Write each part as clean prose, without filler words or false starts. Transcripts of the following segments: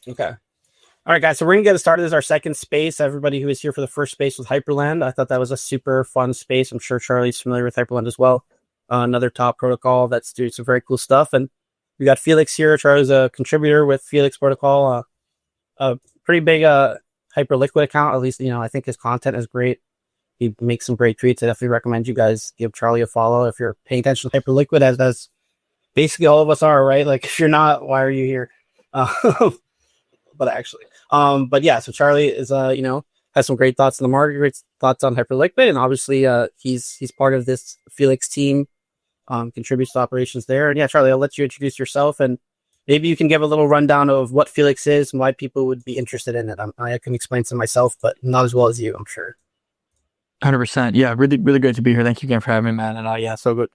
Okay. All right, guys. So we're gonna get started. This is our second space. Everybody who was here for the first space was Hyperland. I thought that was a super fun space. I'm sure Charlie's familiar with Hyperland as well. Another top protocol that's doing some very cool stuff. And we got Felix here. Charlie's a contributor with Felix Protocol, a pretty big Hyperliquid account. At least I think his content is great. He makes some great tweets. I definitely recommend you guys give Charlie a follow if you're paying attention to Hyperliquid, as basically all of us are, right? Like if you're not, why are you here? But actually, but yeah, so Charlie is, has some great thoughts on the market, great thoughts on Hyperliquid, and obviously, he's part of this Felix team, contributes to operations there. And yeah, Charlie, I'll let you introduce yourself, and maybe you can give a little rundown of what Felix is and why people would be interested in it. I can explain to myself, but not as well as you, I'm sure. 100%. Yeah, really, really good to be here. Thank you again for having me, man. And yeah, so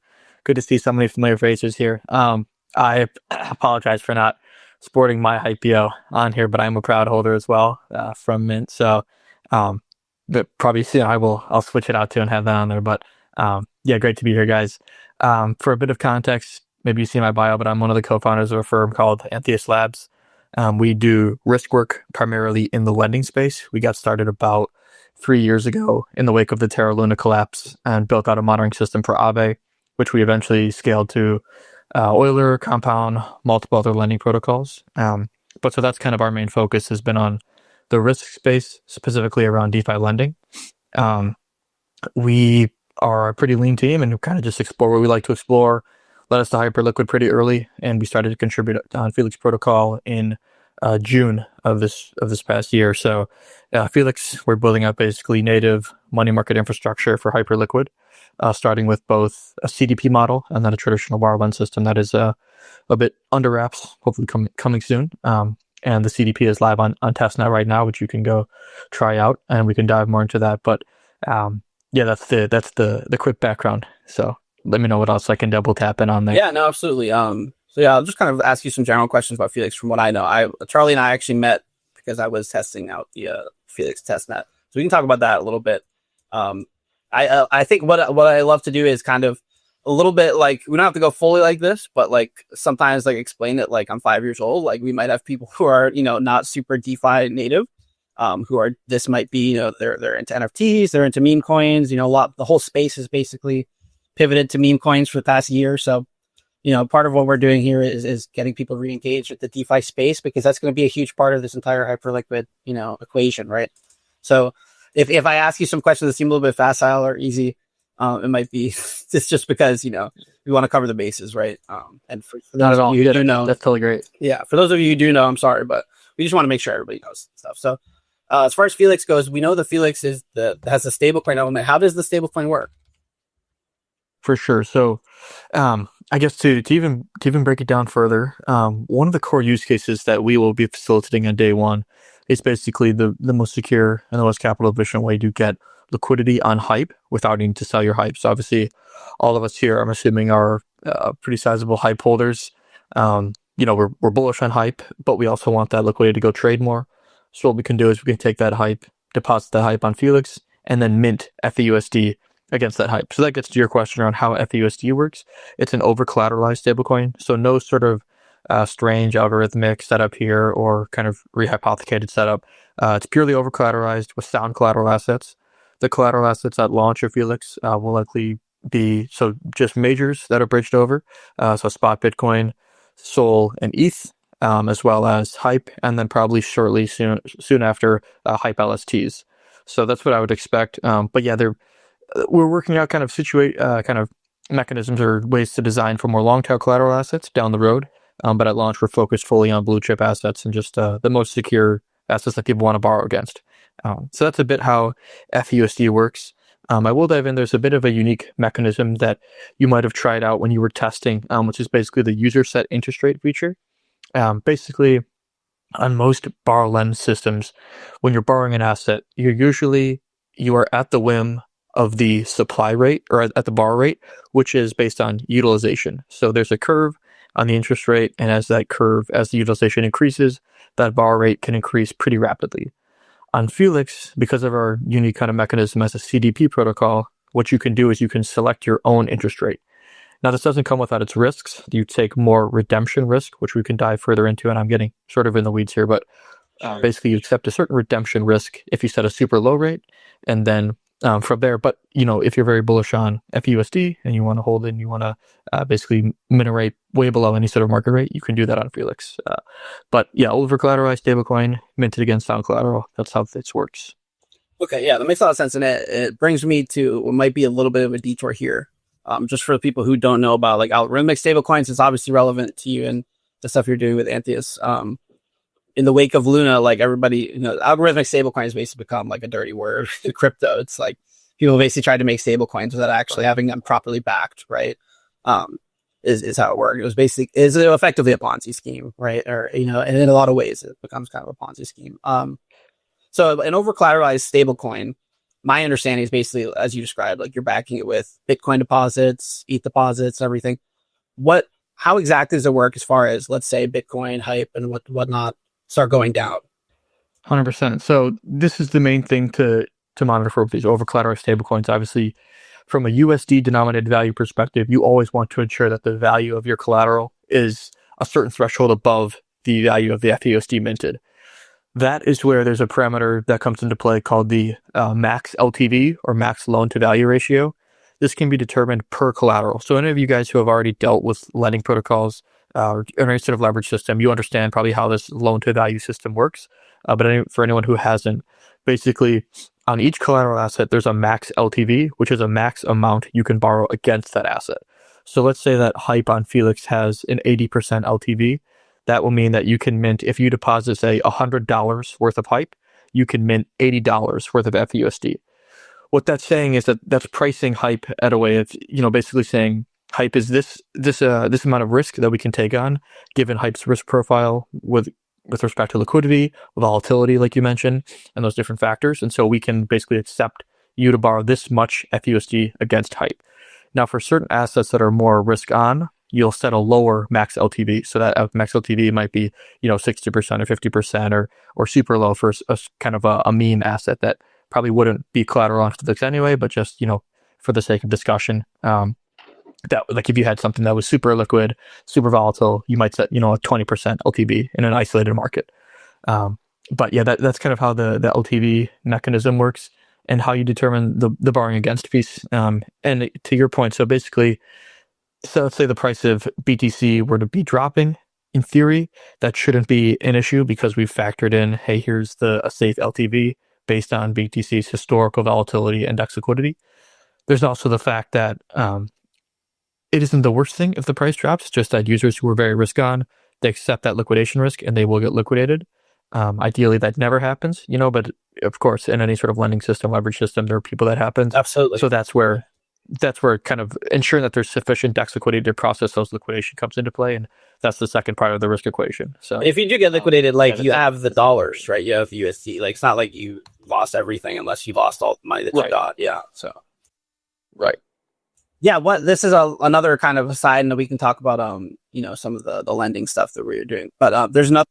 good to see so many familiar faces here. I apologize for not sporting my Hypeo on here, but I'm a proud holder as well from Mint. So, but probably soon I'll switch it out too and have that on there. But yeah, great to be here, guys. For a bit of context, maybe you see my bio, but I'm one of the co-founders of a firm called Anthes Labs. We do risk work primarily in the lending space. We got started about 3 years ago in the wake of the Terra Luna collapse and built out a monitoring system for Aave, which we eventually scaled to Euler, Compound, multiple other lending protocols. But so that's kind of our main focus has been on the risk space, specifically around DeFi lending. We are a pretty lean team and kind of just explore what we like to explore. Led us to Hyperliquid pretty early, and we started to contribute on Felix Protocol in June of this past year. So Felix, we're building out basically native money market infrastructure for Hyperliquid, starting with both a CDP model and then a traditional borrow-lend system that is a bit under wraps, hopefully coming soon. And the CDP is live on testnet right now, which you can go try out, and we can dive more into that. But yeah, that's the quick background. So let me know what else I can double tap in on there. Yeah, no, absolutely. So yeah, I'll just kind of ask you some general questions about Felix from what I know. Charlie and I actually met because I was testing out the Felix testnet. So we can talk about that a little bit. I think what I love to do is kind of a little bit like, we don't have to go fully like this, but like sometimes like explain it like I'm 5 years old. Like we might have people who are, not super DeFi native, this might be, they're into NFTs, they're into meme coins, the whole space is basically pivoted to meme coins for the past year. So, part of what we're doing here is getting people re-engaged with the DeFi space, because that's going to be a huge part of this entire Hyperliquid, equation, right? So if I ask you some questions that seem a little bit facile or easy, it might be it's just because, we want to cover the bases, right? And for Not those at all. of you who do know, That's totally great. yeah, for those of you who do know, I'm sorry, but we just want to make sure everybody knows stuff. So as far as Felix goes, we know the Felix has a stablecoin element. How does the stablecoin work? For sure. So, I guess to even break it down further, one of the core use cases that we will be facilitating on day one is basically the most secure and the most capital efficient way to get liquidity on hype without needing to sell your hype. So obviously, all of us here, I'm assuming, are pretty sizable hype holders. We're bullish on hype, but we also want that liquidity to go trade more. So what we can do is we can take that hype, deposit that hype on Felix, and then mint feUSD against that hype. So that gets to your question around how feUSD works. It's an over-collateralized stablecoin, so no sort of strange algorithmic setup here or kind of rehypothecated setup. It's purely over-collateralized with sound collateral assets. The collateral assets at launch of Felix will likely be just majors that are bridged over. So spot Bitcoin, Sol, and ETH, as well as hype, and then probably shortly soon after hype LSTs. So that's what I would expect. But yeah, we're working out kind of mechanisms or ways to design for more long-tail collateral assets down the road. But at launch, we're focused fully on blue chip assets and just the most secure assets that people want to borrow against. So that's a bit how feUSD works. I will dive in. There's a bit of a unique mechanism that you might have tried out when you were testing, which is basically the user set interest rate feature. Basically, on most borrow lend systems, when you're borrowing an asset, you are at the whim of the supply rate or at the borrow rate, which is based on utilization. So there's a curve on the interest rate, and as the utilization increases, that borrow rate can increase pretty rapidly. On Felix, because of our unique kind of mechanism as a CDP protocol, what you can do is you can select your own interest rate. Now, this doesn't come without its risks. You take more redemption risk, which we can dive further into, and I'm getting sort of in the weeds here, but basically you accept a certain redemption risk if you set a super low rate, and then from there. But if you're very bullish on feUSD and you want to hold it and you want to basically mint a rate way below any sort of market rate, you can do that on Felix. But yeah, over-collateralized stablecoin minted against sound collateral. That's how this works. Okay, yeah, that makes a lot of sense, and it brings me to what might be a little bit of a detour here. Just for the people who don't know about like algorithmic stablecoins, it's obviously relevant to you and the stuff you're doing with Anthes. In the wake of Luna, like everybody, algorithmic stablecoins basically become like a dirty word in crypto. It's like people basically try to make stablecoins without actually having them properly backed, right? Is how it works. It was is effectively a Ponzi scheme, right? Or, and in a lot of ways it becomes kind of a Ponzi scheme. So an over-collateralized stablecoin, my understanding is basically, as you described, like you're backing it with Bitcoin deposits, ETH deposits, everything. How exactly does it work as far as, let's say, Bitcoin hype and whatnot start going down? 100%. So this is the main thing to monitor for these over-collateralized stablecoins. Obviously, from a USD denominated value perspective, you always want to ensure that the value of your collateral is a certain threshold above the value of the feUSD minted. That is where there's a parameter that comes into play called the max LTV or max loan to value ratio. This can be determined per collateral. So any of you guys who have already dealt with lending protocols or any sort of leverage system, you understand probably how this loan to value system works. But for anyone who hasn't, basically on each collateral asset, there's a max LTV, which is a max amount you can borrow against that asset. So let's say that Hype on Felix has an 80% LTV. That will mean that you can mint, if you deposit, say, $100 worth of Hype, you can mint $80 worth of feUSD. What that's saying is that that's pricing Hype at a way of, basically saying Hype is this amount of risk that we can take on, given Hype's risk profile with respect to liquidity, volatility, like you mentioned, and those different factors. And so we can basically accept you to borrow this much feUSD against Hype. Now, for certain assets that are more risk on, you'll set a lower max LTV. So that max LTV might be, 60% or 50% or super low for a kind of a meme asset that probably wouldn't be collateral on Felix anyway, but just, for the sake of discussion, that like if you had something that was super liquid, super volatile, you might set, a 20% LTV in an isolated market. But yeah, that's kind of how the LTV mechanism works and how you determine the borrowing against piece. And to your point, so basically, so let's say the price of BTC were to be dropping. In theory, that shouldn't be an issue because we've factored in, hey, here's a safe LTV based on BTC's historical volatility index liquidity. There's also the fact that it isn't the worst thing if the price drops, just that users who are very risk on, they accept that liquidation risk and they will get liquidated. Ideally, that never happens, but of course, in any sort of lending system, leverage system, there are people that happens. Absolutely. So that's where kind of ensuring that there's sufficient DEX liquidity to process those liquidation comes into play. And that's the second part of the risk equation. So if you do get liquidated, like you have the dollars, right? You have USD. Like it's not like you lost everything unless you lost all the money that you got. Yeah. So. Right. Yeah. This is another kind of aside, and we can talk about, some of the lending stuff that we're doing, but there's another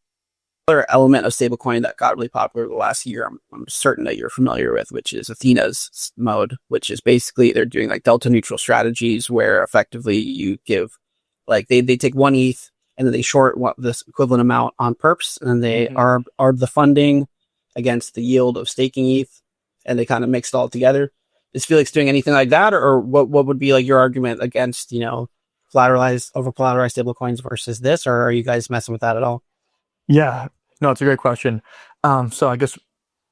element of stablecoin that got really popular the last year. I'm certain that you're familiar with, which is Athena's mode, which is basically they're doing like delta neutral strategies where effectively you give like they take one ETH and then they short this equivalent amount on perps and then they are the funding against the yield of staking ETH and they kind of mix it all together. Is Felix doing anything like that, or what would be like your argument against collateralized over collateralized stablecoins versus this, or are you guys messing with that at all? Yeah, no, it's a great question. So I guess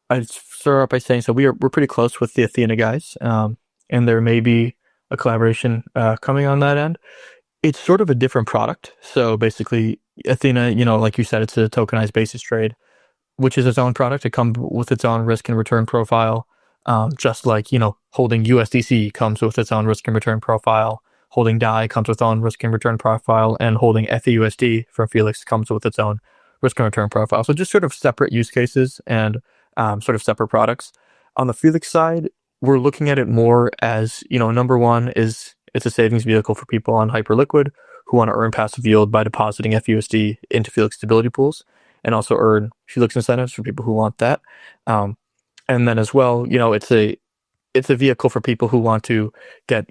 I'd start off by saying, so we're pretty close with the Athena guys, and there may be a collaboration coming on that end. It's sort of a different product. So basically, Athena, like you said, it's a tokenized basis trade, which is its own product. It comes with its own risk and return profile, just like holding USDC comes with its own risk and return profile. Holding DAI comes with its own risk and return profile, and holding feUSD from Felix comes with its own risk and return profile. So just sort of separate use cases and sort of separate products. On the Felix side, we're looking at it more as, number one is it's a savings vehicle for people on Hyperliquid who want to earn passive yield by depositing feUSD into Felix stability pools and also earn Felix incentives for people who want that. And then as well, it's a vehicle for people who want to get,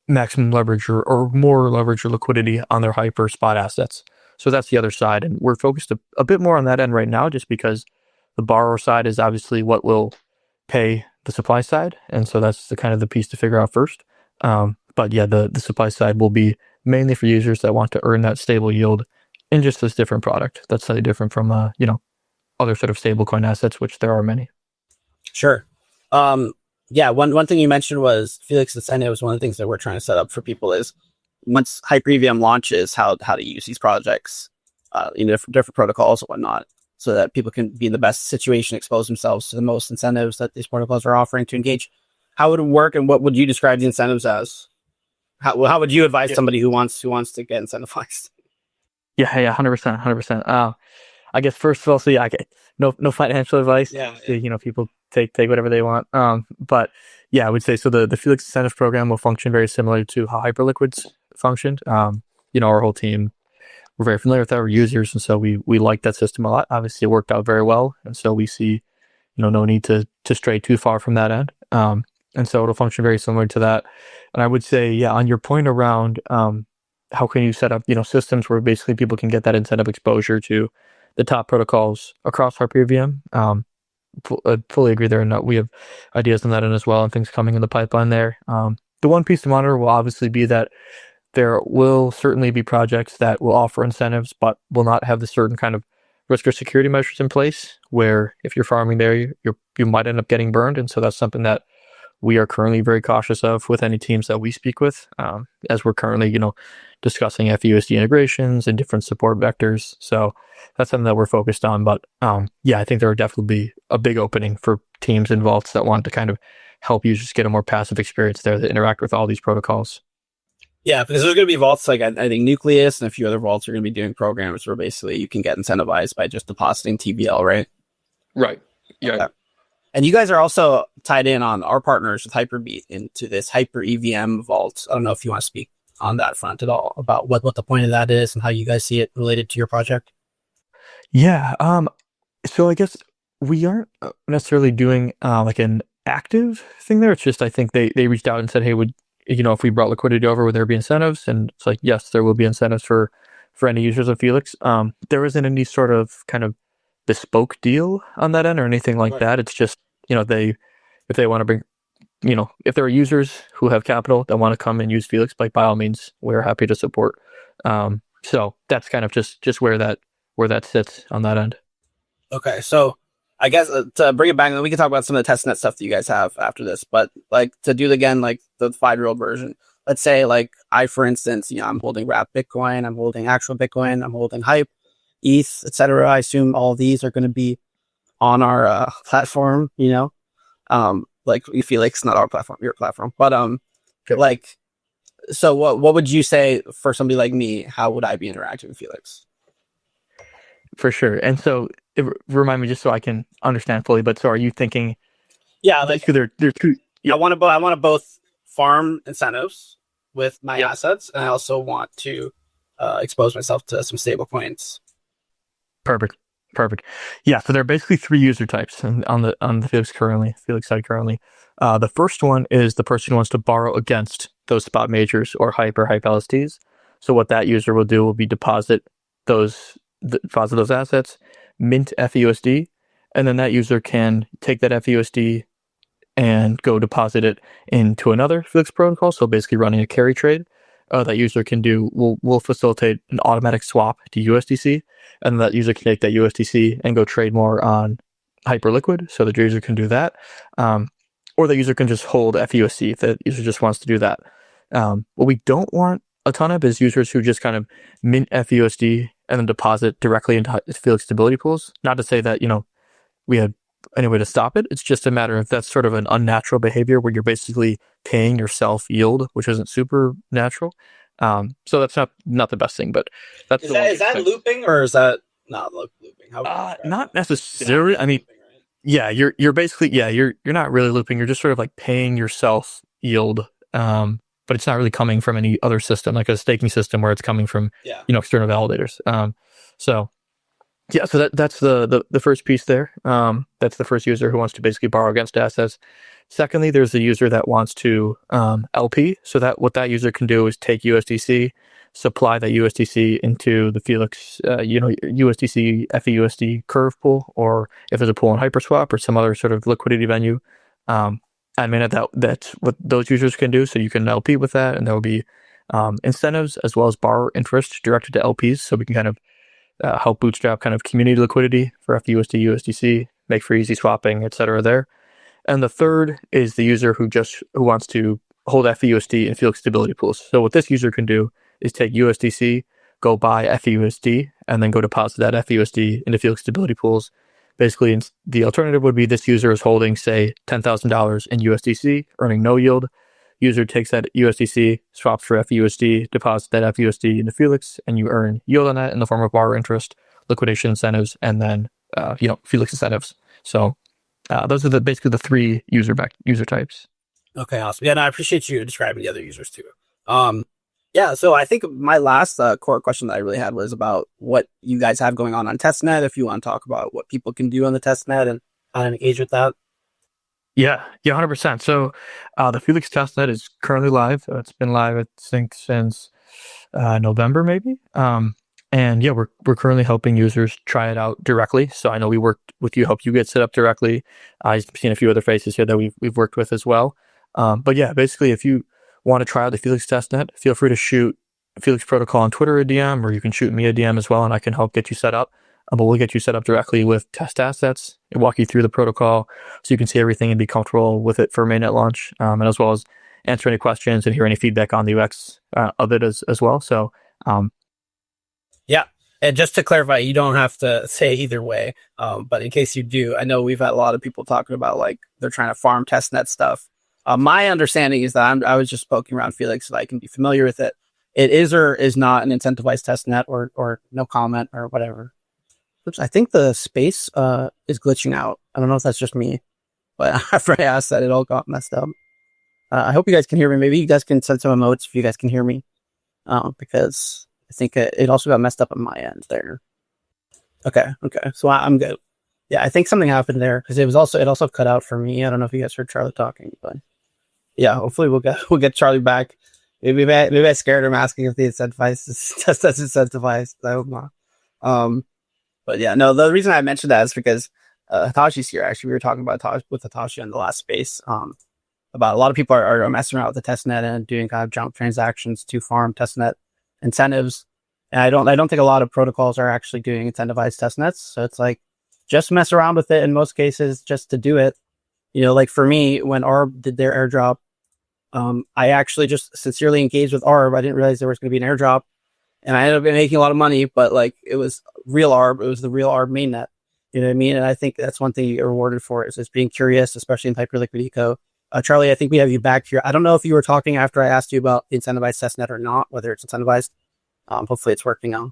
maximum leverage or more leverage or liquidity on their hyper spot assets. So that's the other side. And we're focused a bit more on that end right now, just because the borrower side is obviously what will pay the supply side. And so that's the kind of the piece to figure out first. But yeah, the supply side will be mainly for users that want to earn that stable yield in just this different product. That's slightly different from, other sort of stablecoin assets, which there are many. Sure. Yeah, one thing you mentioned was Felix incentives. One of the things that we're trying to set up for people is once HyperEVM launches, how to use these projects, different protocols and whatnot, so that people can be in the best situation, expose themselves to the most incentives that these protocols are offering to engage. How would it work, and what would you describe the incentives as? How would you advise somebody who wants to get incentivized? Yeah, 100%. I guess first of all, so yeah, no financial advice. Yeah. People take whatever they want. But yeah, I would say so. The Felix incentive program will function very similar to how Hyperliquid's functioned. Our whole team, we're very familiar with our users, and so we like that system a lot. Obviously, it worked out very well, and so we see no need to stray too far from that end. And so it'll function very similar to that. And I would say, yeah, on your point around how can you set up systems where basically people can get that incentive exposure to the top protocols across HyperEVM. I fully agree there, and we have ideas on that end as well, and things coming in the pipeline there. The one piece to monitor will obviously be that there will certainly be projects that will offer incentives, but will not have the certain kind of risk or security measures in place, where if you're farming there, you might end up getting burned. And so that's something that we are currently very cautious of with any teams that we speak with, as we're currently, discussing feUSD integrations and different support vectors. So that's something that we're focused on. But yeah, I think there would definitely be a big opening for teams and vaults that want to kind of help users get a more passive experience there that interact with all these protocols. Yeah, because there's going to be vaults like I think Nucleus and a few other vaults are going to be doing programs where basically you can get incentivized by just depositing TVL, right? Right. Yeah. Okay. And you guys are also tied in on our partners with Hyperbeat into this HyperEVM vault. I don't know if you want to speak on that front at all about what the point of that is and how you guys see it related to your project. Yeah. So I guess we aren't necessarily doing like an active thing there. It's just I think they reached out and said, hey, if we brought liquidity over, would there be incentives? And it's like, yes, there will be incentives for any users of Felix. There isn't any sort of kind of bespoke deal on that end or anything like that. It's just, if they want to bring, if there are users who have capital that want to come and use Felix, by all means, we're happy to support. So that's kind of just where that sits on that end. Okay. So I guess to bring it back, and then we can talk about some of the testnet stuff that you guys have after this, but like to do it again, like the 5-year-old version, let's say like for instance, I'm holding wrapped Bitcoin, I'm holding actual Bitcoin, I'm holding Hype, ETH, etc. I assume all these are going to be on our platform, like Felix, not our platform, your platform, but Okay. like, so what would you say for somebody like me? How would I be interacting with Felix? For sure. And so remind me just so I can understand fully, but so are you thinking? Yeah, like they're two. Yeah. I want to both farm incentives with my assets, and I also want to expose myself to some stable coins. Perfect. Yeah, so there are basically 3 user types on the Felix side currently. The first one is the person who wants to borrow against those spot majors or hype LSTs. So what that user will do will be deposit those assets, mint feUSD, and then that user can take that feUSD and go deposit it into another Felix protocol. So basically running a carry trade. That user can do will facilitate an automatic swap to USDC, and that user can take that USDC and go trade more on Hyperliquid. So the user can do that, or the user can just hold feUSD if the user just wants to do that. What we don't want a ton of is users who just kind of mint feUSD and then deposit directly into Felix stability pools. Not to say that we had any way to stop it. It's just a matter of that's sort of an unnatural behavior where you're basically paying yourself yield, which isn't super natural. So that's not the best thing, but that's is that looping or is that not looping? Not necessarily. I mean, yeah, you're basically you're not really looping. You're just sort of like paying yourself yield, but it's not really coming from any other system like a staking system where it's coming from external validators. So Yeah, so that's the first piece there. That's the first user who wants to basically borrow against assets. Secondly, there's the user that wants to LP. So that what that user can do is take USDC, supply that USDC into the Felix, USDC feUSD curve pool, or if there's a pool on HyperSwap or some other sort of liquidity venue. I mean that's what those users can do. So you can LP with that, and there will be incentives as well as borrower interest directed to LPs. So we can kind of help bootstrap kind of community liquidity for feUSD, USDC, make for easy swapping, etc. there. And the third is the user who wants to hold feUSD in Felix stability pools. So what this user can do is take USDC, go buy feUSD, and then go deposit that feUSD into Felix stability pools. Basically, the alternative would be this user is holding, say, $10,000 in USDC, earning no yield. User takes that USDC, swaps for feUSD, deposits that feUSD into Felix, and you earn yield on that in the form of borrower interest, liquidation incentives, and then Felix incentives. So those are basically the three user types. Okay, awesome. Yeah, no, I appreciate you describing the other users too. Yeah, so I think my last core question that I really had was about what you guys have going on testnet. If you want to talk about what people can do on the testnet and how to engage with that. Yeah, 100%. So the Felix testnet is currently live. It's been live, I think, since November, maybe. And yeah, we're currently helping users try it out directly. So I know we worked with you, helped you get set up directly. I've seen a few other faces here that we've worked with as well. But yeah, basically, if you want to try out the Felix testnet, feel free to shoot Felix Protocol on Twitter a DM, or you can shoot me a DM as well, and I can help get you set up. But we'll get you set up directly with test assets and walk you through the protocol so you can see everything and be comfortable with it for mainnet launch, and as well as answer any questions and hear any feedback on the UX of it as well. So, yeah. And just to clarify, you don't have to say either way. But in case you do, I know we've had a lot of people talking about like they're trying to farm testnet stuff. My understanding is that I was just poking around Felix so that I can be familiar with it. It is or is not an incentivized testnet or no comment or whatever. Oops, I think the space is glitching out. I don't know if that's just me, but after I asked that, it all got messed up. I hope you guys can hear me. Maybe you guys can send some emotes if you guys can hear me, because I think it also got messed up on my end there. Okay, so I'm good. Yeah, I think something happened there because it also cut out for me. I don't know if you guys heard Charlie talking, but yeah, hopefully we'll get Charlie back. Maybe I scared him asking if the incentivized test that's incentivized. I hope not. But yeah, no, the reason I mentioned that is because Hitoshi's here. Actually, we were talking about Hitoshi on the last space. About a lot of people are messing around with the testnet and doing kind of jump transactions to farm testnet incentives. And I don't think a lot of protocols are actually doing incentivized testnets. So it's like just mess around with it in most cases just to do it. You know, like for me, when ARB did their airdrop, I actually just sincerely engaged with ARB. I didn't realize there was going to be an airdrop. And I ended up making a lot of money, but like it was real ARB. It was the real ARB mainnet. You know what I mean? And I think that's one thing you get rewarded for is just being curious, especially in Hyperliquid Eco. Charlie, I think we have you back here. I don't know if you were talking after I asked you about the incentivized testnet or not, whether it's incentivized. Hopefully it's working now.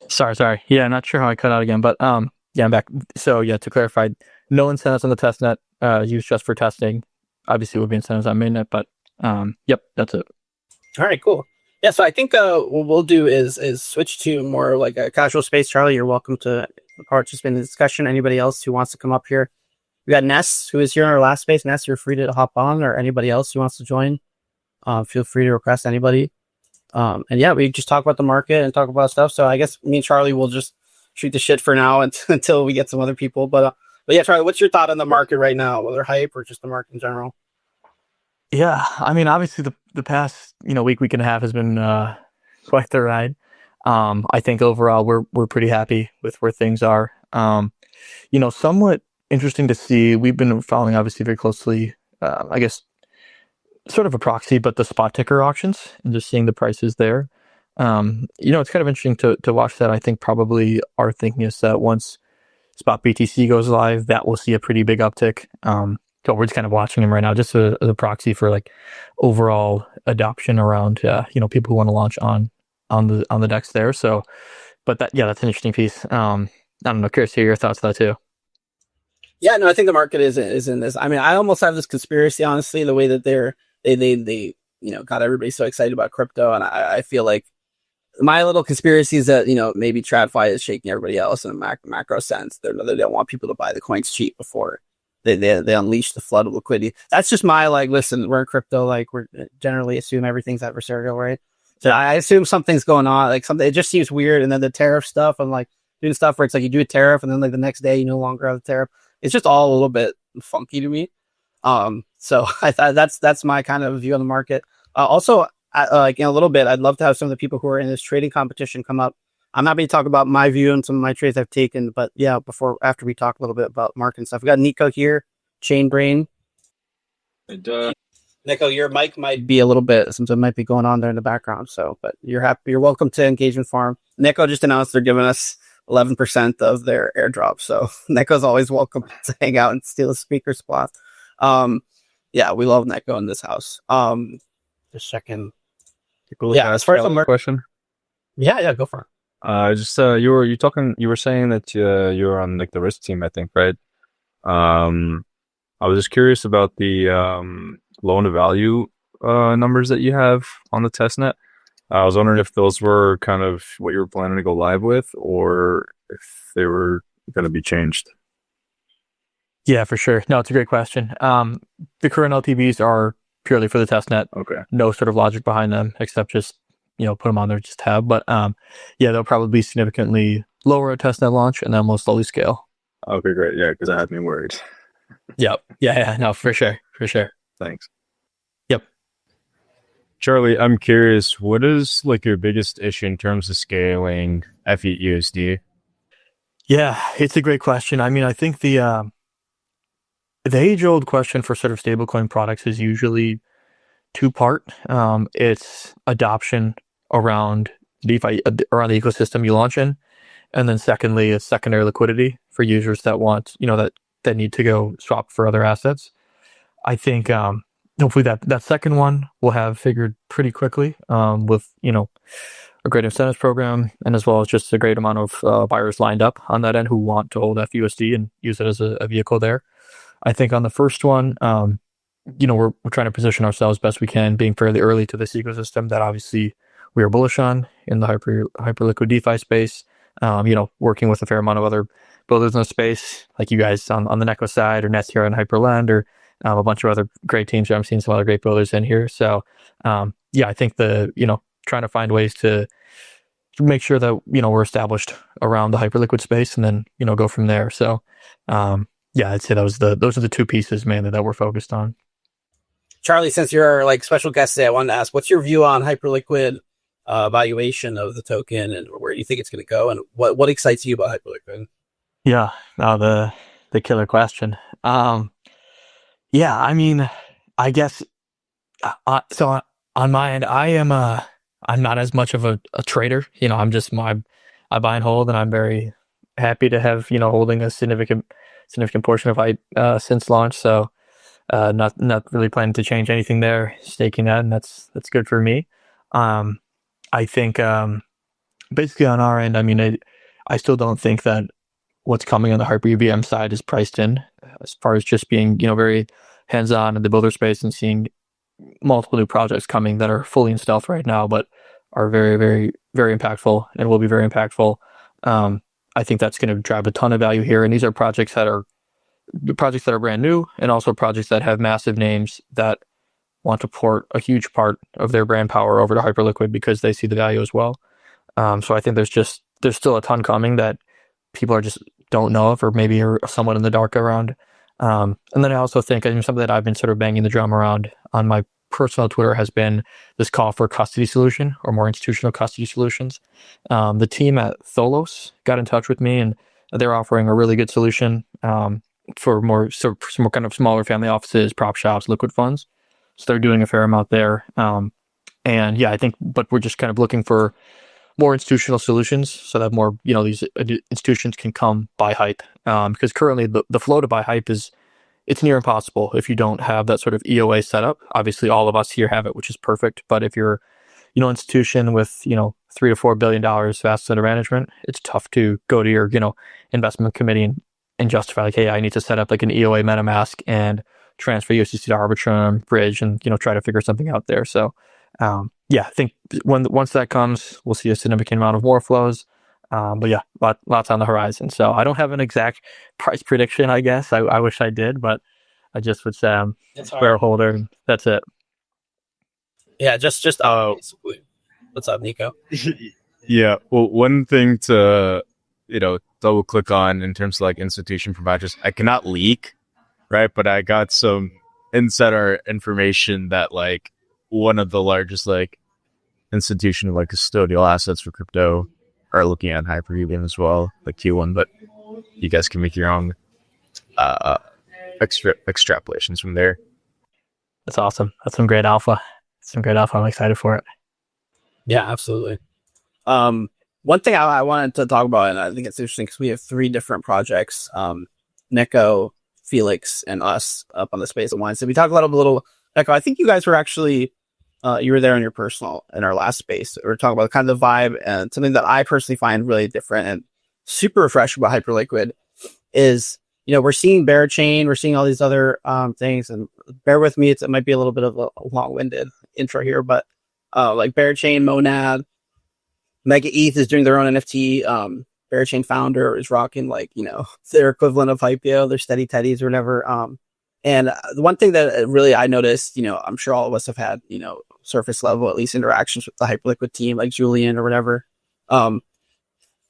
Sorry. Yeah, not sure how I cut out again, but yeah, I'm back. So yeah, to clarify, no incentives on the testnet, used just for testing. Obviously, would be incentives on mainnet, but yep, that's it. All right, cool. Yeah, so I think what we'll do is switch to more like a casual space. Charlie, you're welcome to participate in the discussion. Anybody else who wants to come up here? We got Ness, who is here in our last space. Ness, you're free to hop on, or anybody else who wants to join. Feel free to request anybody. And yeah, we just talk about the market and talk about stuff. So I guess me and Charlie will just shoot the shit for now until we get some other people. But yeah, Charlie, what's your thought on the market right now, whether hype or just the market in general? Yeah, I mean, obviously the past week and a half has been quite the ride. I think overall we're pretty happy with where things are. Somewhat interesting to see. We've been following obviously very closely. I guess sort of a proxy, but the spot ticker auctions and just seeing the prices there. It's kind of interesting to watch that. I think probably our thinking is that once spot BTC goes live, that will see a pretty big uptick. So we're just kind of watching them right now, just as a proxy for like overall adoption around, people who want to launch on the DEX there. So, but that's an interesting piece. I don't know, curious to hear your thoughts on that too. Yeah, no, I think the market is in this. I mean, I almost have this conspiracy, honestly, the way that they got everybody so excited about crypto, and I feel like my little conspiracy is that, maybe TradFi is shaking everybody else in a macro sense. They don't want people to buy the coins cheap before they unleash the flood of liquidity. That's just my, listen, we're in crypto, we're generally assume everything's adversarial, right? So I assume something's going on, something, it just seems weird. And then the tariff stuff, I'm doing stuff where it's you do a tariff and then the next day you no longer have the tariff. It's just all a little bit funky to me. So I thought that's my kind of view on the market. Also, in a little bit, I'd love to have some of the people who are in this trading competition come up. I'm happy to talk about my view and some of my trades I've taken, but yeah, after we talk a little bit about market and stuff, we got Nico here, Chain Brain. Nico, your mic might be a little bit, something might be going on there in the background. So, but you're welcome to Engagement Farm. Nico just announced they're giving us 11% of their airdrop. So Nico's always welcome to hang out and steal a speaker spot. Yeah, we love Nico in this house. Just checking. Yeah, as far as the question. Yeah, go for it. You were saying that you're on the risk team, I think, right? I was just curious about the loan to value numbers that you have on the testnet. I was wondering if those were kind of what you were planning to go live with, or if they were going to be changed. Yeah, for sure. No, it's a great question. The current LTVs are purely for the testnet. Okay. No sort of logic behind them except just, put them on there just to have. But yeah, they'll probably be significantly lower at testnet launch and then we'll slowly scale. Okay, great. Yeah, because that had me worried. Yep. Yeah. No, for sure. Thanks. Yep. Charlie, I'm curious, what is your biggest issue in terms of scaling feUSD? Yeah, it's a great question. I mean, I think the age-old question for sort of stablecoin products is usually two-part. It's adoption around DeFi, around the ecosystem you launch in, and then secondly, is secondary liquidity for users that want, that need to go swap for other assets. I think hopefully that second one will have figured pretty quickly with, a great incentives program, and as well as just a great amount of buyers lined up on that end who want to hold feUSD and use it as a vehicle there. I think on the first one, we're trying to position ourselves best we can, being fairly early to this ecosystem that obviously we are bullish on in the hyper liquid DeFi space. Working with a fair amount of other builders in the space, like you guys on the Neko side, or Nets here on Hyperland, or a bunch of other great teams. I'm seeing some other great builders in here. So, I think trying to find ways to make sure that, we're established around the hyperliquid space and then, go from there. So, I'd say those are the two pieces mainly that we're focused on. Charlie, since you're our special guest today, I wanted to ask, what's your view on hyperliquid valuation of the token and where you think it's going to go, and what excites you about hyperliquid? Yeah, the killer question. I mean, I guess so on my end, I'm not as much of a trader. I'm just I buy and hold, and I'm very happy to have holding a significant portion of hype since launch. So not really planning to change anything there, staking that, and that's good for me. I think basically on our end, I mean, I still don't think that what's coming on the Hyper EVM side is priced in, as far as just being very hands-on in the builder space and seeing multiple new projects coming that are fully in stealth right now, but are very, very, very impactful and will be very impactful. I think that's going to drive a ton of value here, and these are projects that are brand new, and also projects that have massive names that want to port a huge part of their brand power over to Hyperliquid because they see the value as well. So I think there's still a ton coming that people just don't know of, or maybe are somewhat in the dark around. And then I also think, something that I've been sort of banging the drum around on my personal Twitter has been this call for a custody solution, or more institutional custody solutions. The team at Tholos got in touch with me, and they're offering a really good solution for some more kind of smaller family offices, prop shops, liquid funds. So they're doing a fair amount there. I think, but we're just kind of looking for more institutional solutions so that more, these institutions can come buy hype. Because currently the flow to buy hype it's near impossible if you don't have that sort of EOA setup. Obviously all of us here have it, which is perfect. But if you're, institution with, $3 to $4 billion of assets under management, it's tough to go to your, investment committee and justify hey, I need to set up an EOA MetaMask and transfer USDC to Arbitrum, bridge, and, try to figure something out there. So Yeah, I think once that comes, we'll see a significant amount of more flows. But yeah, lots on the horizon. So I don't have an exact price prediction, I guess. I wish I did, but I just would say I'm a shareholder, and that's it. Yeah, just what's up, Nico? Yeah. Well, one thing to, double click on in terms of like institution providers, I cannot leak, right? But I got some insider information that like one of the largest like institutional like custodial assets for crypto are looking at Hyper-Helium as well, like Q1, but you guys can make your own extrapolations from there. That's awesome. That's some great alpha. I'm excited for it. Yeah, absolutely. One thing I wanted to talk about, and I think it's interesting because we have 3 different projects, Neko, Felix, and us up on the space at once. So we talked a little Neko. I think you guys were actually, you were there in your personal in our last space. We were talking about kind of the vibe, and something that I personally find really different and super refreshing about Hyperliquid is, we're seeing Bearchain, we're seeing all these other things, and bear with me, it might be a little bit of a long-winded intro here, but like Bearchain, Monad, Mega ETH is doing their own NFT. Bearchain founder is rocking their equivalent of Hypeo, their steady teddies or whatever. And the one thing that really I noticed, I'm sure all of us have had, surface level, at least interactions with the Hyperliquid team, like Julian or whatever.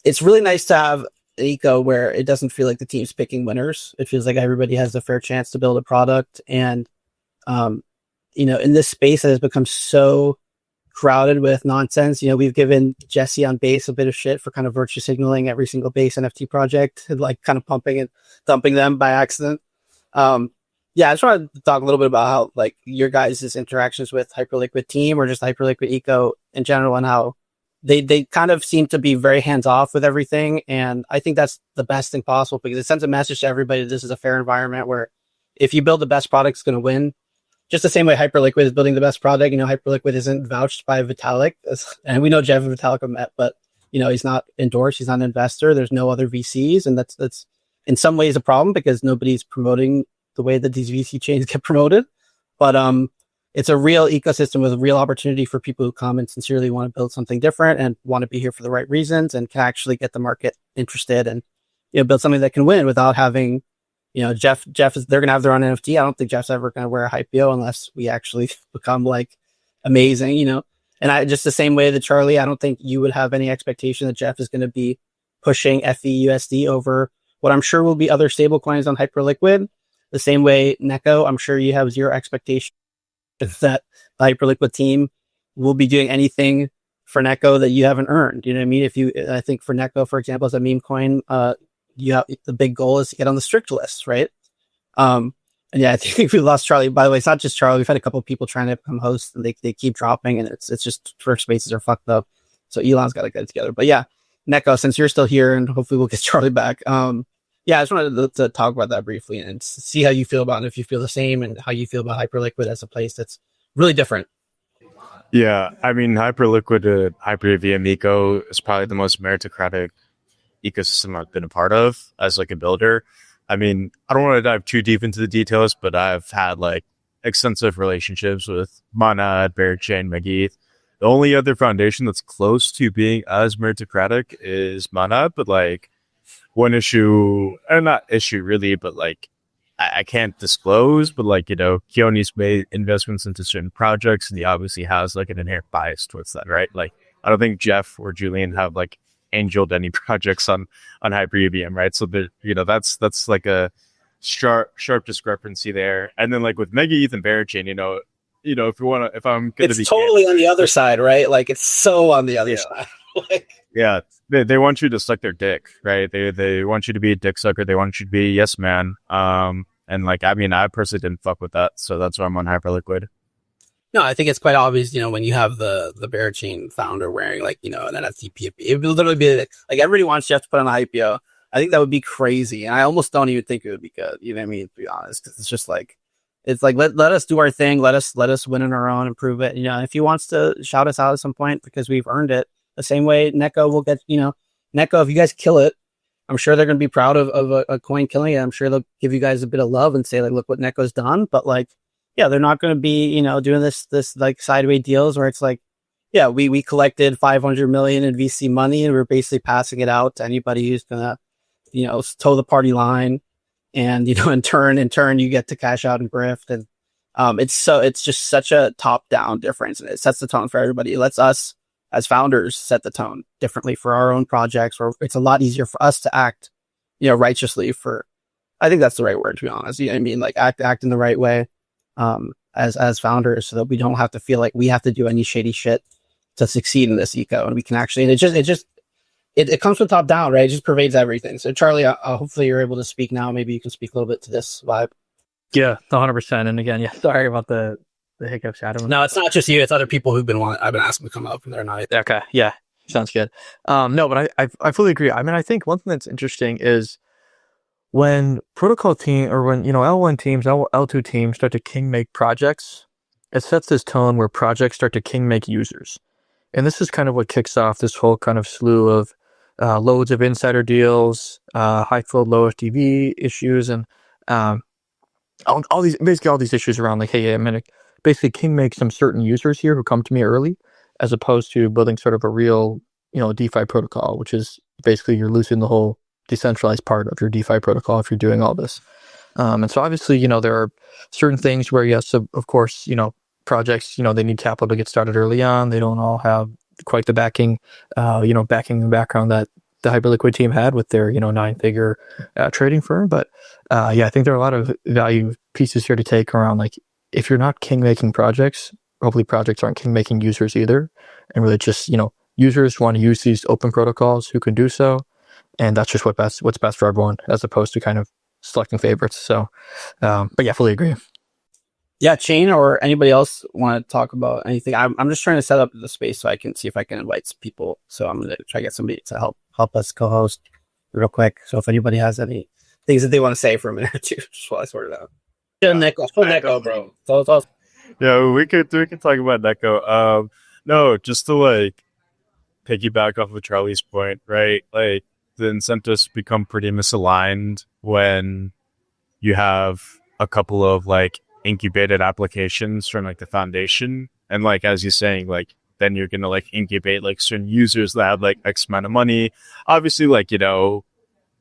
It's really nice to have an eco where it doesn't feel like the team's picking winners. It feels like everybody has a fair chance to build a product. And, in this space that has become so crowded with nonsense. We've given Jesse on base a bit of shit for kind of virtue signaling every single base NFT project and like kind of pumping and dumping them by accident. I just wanted to talk a little bit about how like your guys' interactions with Hyperliquid team or just Hyperliquid eco in general, and how they kind of seem to be very hands off with everything. And I think that's the best thing possible because it sends a message to everybody that this is a fair environment where if you build the best product, it's going to win. Just the same way Hyperliquid is building the best product. Hyperliquid isn't vouched by Vitalik. And we know Jeff and Vitalik have met, but, he's not endorsed. He's not an investor. There's no other VCs. And that's in some ways a problem because nobody's promoting the way that these VC chains get promoted. But it's a real ecosystem with a real opportunity for people who come and sincerely want to build something different and want to be here for the right reasons and can actually get the market interested and, build something that can win without having, Jeff is, they're going to have their own NFT. I don't think Jeff's ever going to wear a Hypeo unless we actually become like amazing, and I just the same way that Charlie, I don't think you would have any expectation that Jeff is going to be pushing feUSD over what I'm sure will be other stable coins on Hyperliquid. The same way Neko, I'm sure you have zero expectation that the Hyperliquid team will be doing anything for Neko that you haven't earned. You know what I mean? I think for Neko, for example, as a meme coin, the big goal is to get on the strict list, right? And yeah, I think we lost Charlie. By the way, it's not just Charlie. We've had a couple of people trying to become hosts, and they keep dropping, and it's just Twitter spaces are fucked up. So Elon's got to get it together. But yeah, Neko, since you're still here, and hopefully we'll get Charlie back. I just wanted to talk about that briefly and see how you feel about it, if you feel the same, and how you feel about Hyperliquid as a place that's really different. Yeah, I mean, Hyperliquid, Hyper-VM Eco is probably the most meritocratic ecosystem I've been a part of as like a builder. I mean, I don't want to dive too deep into the details, but I've had like extensive relationships with Monad, Bearchain, Mega ETH. The only other foundation that's close to being as meritocratic is Monad, but like one issue, or not issue really, but like I can't disclose, but like, Keone's made investments into certain projects and he obviously has like an inherent bias towards that, right? Like, I don't think Jeff or Julian have like angeled any projects on Hyper-EVM, right? So that's like a sharp discrepancy there. And then like with Mega ETH and Bearchain, if I'm going to be totally on the other side, right? Like it's so on the other side. Yeah, they want you to suck their dick, right? They want you to be a dick sucker. They want you to be a yes man. And like, I mean, I personally didn't fuck with that, so that's why I'm on Hyperliquid. No, I think it's quite obvious, when you have the Bearchain founder wearing like, an NFT PFP, it would literally be like everybody wants Jeff to put on a Hypeo. I think that would be crazy. And I almost don't even think it would be good. You know what I mean? To be honest, because it's just like, let us do our thing. Let us win on our own and prove it. If he wants to shout us out at some point because we've earned it, the same way Neko will get, Neko, if you guys kill it, I'm sure they're going to be proud of a coin killing it. I'm sure they'll give you guys a bit of love and say like, look what Neko's done. But like, yeah, they're not going to be, you know, doing this like sideways deals where it's like, yeah, we collected 500 million in VC money and we're basically passing it out to anybody who's gonna, you know, toe the party line, and you know, in turn you get to cash out and grift, and it's just such a top down difference, and it sets the tone for everybody. It lets us as founders set the tone differently for our own projects, where it's a lot easier for us to act, you know, righteously for. I think that's the right word, to be honest. You know what I mean? Like act in the right way, as founders, so that we don't have to feel like we have to do any shady shit to succeed in this eco, and we can actually. And it comes from top down, right? It just pervades everything. So Charlie, hopefully you're able to speak now. Maybe you can speak a little bit to this vibe. Yeah, 100%. And again, yeah, sorry about the hiccups, Adam. No, it's not just you. It's other people who've been I've been asking to come up, and they're not. Okay, yeah, sounds good. No, but I fully agree. I mean, I think one thing that's interesting is when protocol team, or when, you know, L1 teams, L2 teams start to king make projects, it sets this tone where projects start to king make users. And this is kind of what kicks off this whole kind of slew of loads of insider deals, high flow, low FTV issues, and all these issues around like, hey, I'm going to basically king make some certain users here who come to me early, as opposed to building sort of a real, you know, DeFi protocol, which is basically you're losing the whole decentralized part of your DeFi protocol if you're doing all this. And so obviously, you know, there are certain things where, yes, of course, you know, projects, you know, they need capital to get started early on. They don't all have quite the backing and background that the Hyperliquid team had with their, you know, 9-figure trading firm. But yeah, I think there are a lot of value pieces here to take around, like, if you're not king making projects, hopefully projects aren't king making users either. And really just, you know, users want to use these open protocols who can do so. And that's just what's best for everyone, as opposed to kind of selecting favorites. So, but yeah, fully agree. Yeah, Chain or anybody else want to talk about anything? I'm just trying to set up the space so I can see if I can invite some people. So I'm going to try to get somebody to help us co-host real quick. So if anybody has any things that they want to say for a minute or two, just while I sort it out. Yeah, Neko, bro. Yeah, we could talk about Neko. No, just to like piggyback off of Charlie's point, right? Like the incentives become pretty misaligned when you have a couple of like incubated applications from like the foundation, and like as you're saying, like then you're gonna like incubate like certain users that have like X amount of money. Obviously, like, you know,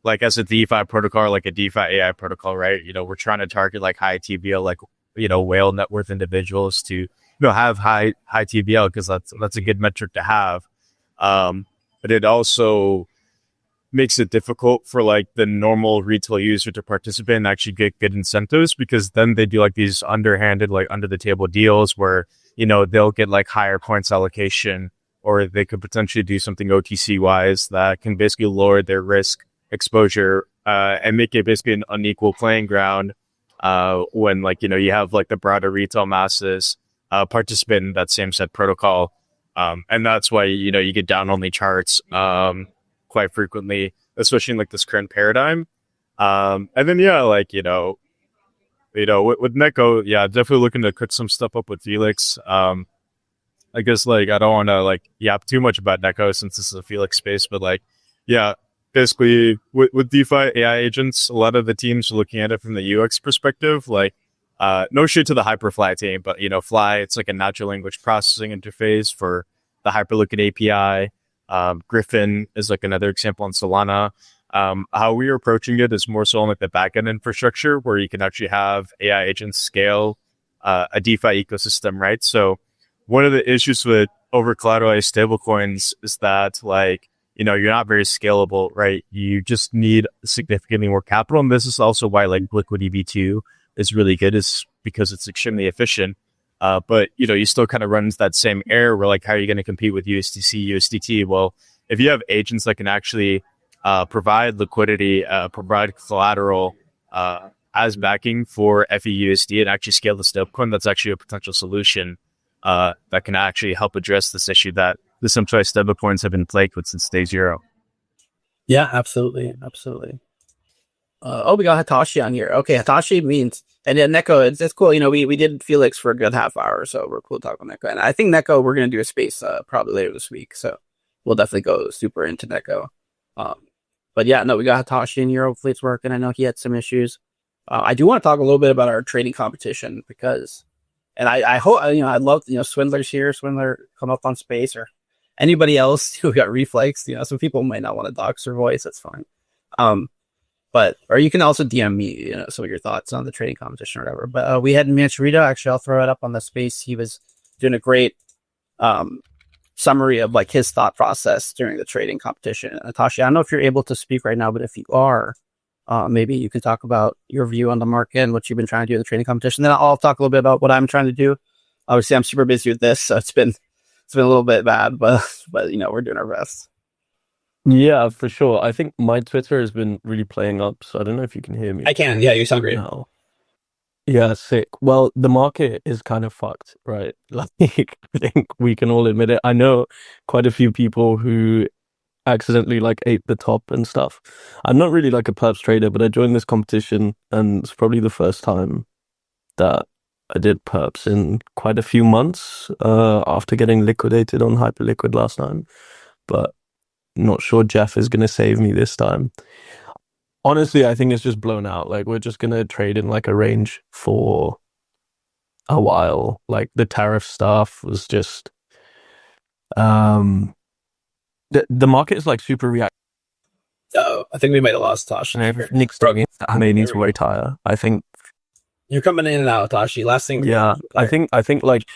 like as a DeFi protocol, like a DeFi AI protocol, right? You know, we're trying to target like high TVL, like, you know, whale net worth individuals to, you know, have high TVL, because that's a good metric to have. But it also makes it difficult for like the normal retail user to participate and actually get good incentives, because then they do like these underhanded, like under the table deals where, you know, they'll get like higher points allocation, or they could potentially do something OTC wise that can basically lower their risk exposure, and make it basically an unequal playing ground, when like, you know, you have like the broader retail masses participate in that same set protocol. And that's why, you know, you get down only charts quite frequently, especially in like this current paradigm. And then, yeah, like, you know, with Neko, yeah, definitely looking to cook some stuff up with Felix. I guess like I don't want to like yap too much about Neko since this is a Felix space, but like, yeah, basically with DeFi AI agents, a lot of the teams are looking at it from the UX perspective. Like, no shit to the Hyperfly team, but, you know, Fly, it's like a natural language processing interface for the Hyperliquid API. Griffin is like another example on Solana. How we are approaching it is more so on like the backend infrastructure, where you can actually have AI agents scale a DeFi ecosystem, right? So one of the issues with over-collateralized stablecoins is that, like, you know, you're not very scalable, right? You just need significantly more capital. And this is also why like liquidity V2 is really good, is because it's extremely efficient. But, you know, you still kind of run into that same error where like, how are you going to compete with USDC, USDT? Well, if you have agents that can actually provide liquidity, provide collateral as backing for feUSD and actually scale the stablecoin, that's actually a potential solution that can actually help address this issue that the decentralized stablecoins have been plagued with since day zero. Yeah, absolutely. We got Hitachi on here. Okay, Hitachi means, and then Neko, it's cool. You know, we did Felix for a good half hour, so we're cool talking Neko. And I think Neko, we're going to do a space probably later this week, so we'll definitely go super into Neko. But yeah, no, we got Hitachi in here. Hopefully it's working. I know he had some issues. I do want to talk a little bit about our trading competition, because And I hope, I'd love, Swindler's here, Swindler come up on space, or anybody else who got Reflex. Some people might not want to dox their voice. That's fine. Or you can also DM me, some of your thoughts on the trading competition or whatever. But we had Manchurito. Actually, I'll throw it up on the space. He was doing a great summary of like his thought process during the trading competition. Natasha, I don't know if you're able to speak right now, but if you are, maybe you can talk about your view on the market and what you've been trying to do in the trading competition. Then I'll talk a little bit about what I'm trying to do. Obviously, I'm super busy with this, so it's been a little bit bad, but we're doing our best. Yeah, for sure. I think my Twitter has been really playing up, so I don't know if you can hear me. I can. Yeah, you sound great. now. Yeah, sick. Well, the market is kind of fucked, right? Like, I think we can all admit it. I know quite a few people who accidentally like ate the top and stuff. I'm not really like a perps trader, but I joined this competition, and it's probably the first time that I did perps in quite a few months after getting liquidated on Hyperliquid last time. But not sure Jeff is going to save me this time. Honestly, I think it's just blown out. Like, we're just going to trade in like a range for a while. Like, the tariff stuff was just the market is like super reactive. Oh, I think we might have lost Tosh. Nick's talking. I may need to retire. I think you're coming in and out, Toshi. Last thing. Yeah, I think like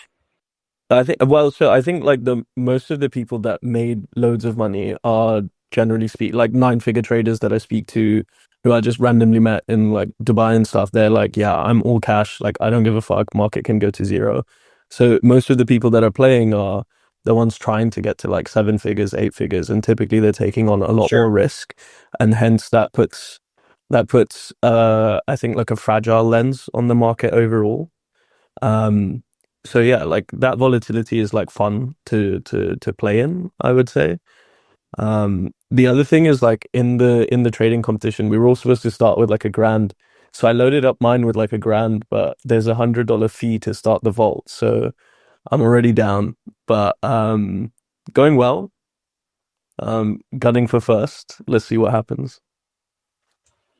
the most of the people that made loads of money are generally like 9-figure traders that I speak to, who I just randomly met in like Dubai and stuff. They're like, yeah, I'm all cash. Like, I don't give a fuck. Market can go to zero. So most of the people that are playing are the ones trying to get to like 7 figures, 8 figures, and typically they're taking on a lot more risk, and hence that puts I think like a fragile lens on the market overall. So yeah, like that volatility is like fun to play in, I would say. The other thing is, like, in the trading competition, we were all supposed to start with like $1,000. So I loaded up mine with like $1,000, but there's $100 fee to start the vault. So I'm already down, but going well. Gunning for first. Let's see what happens.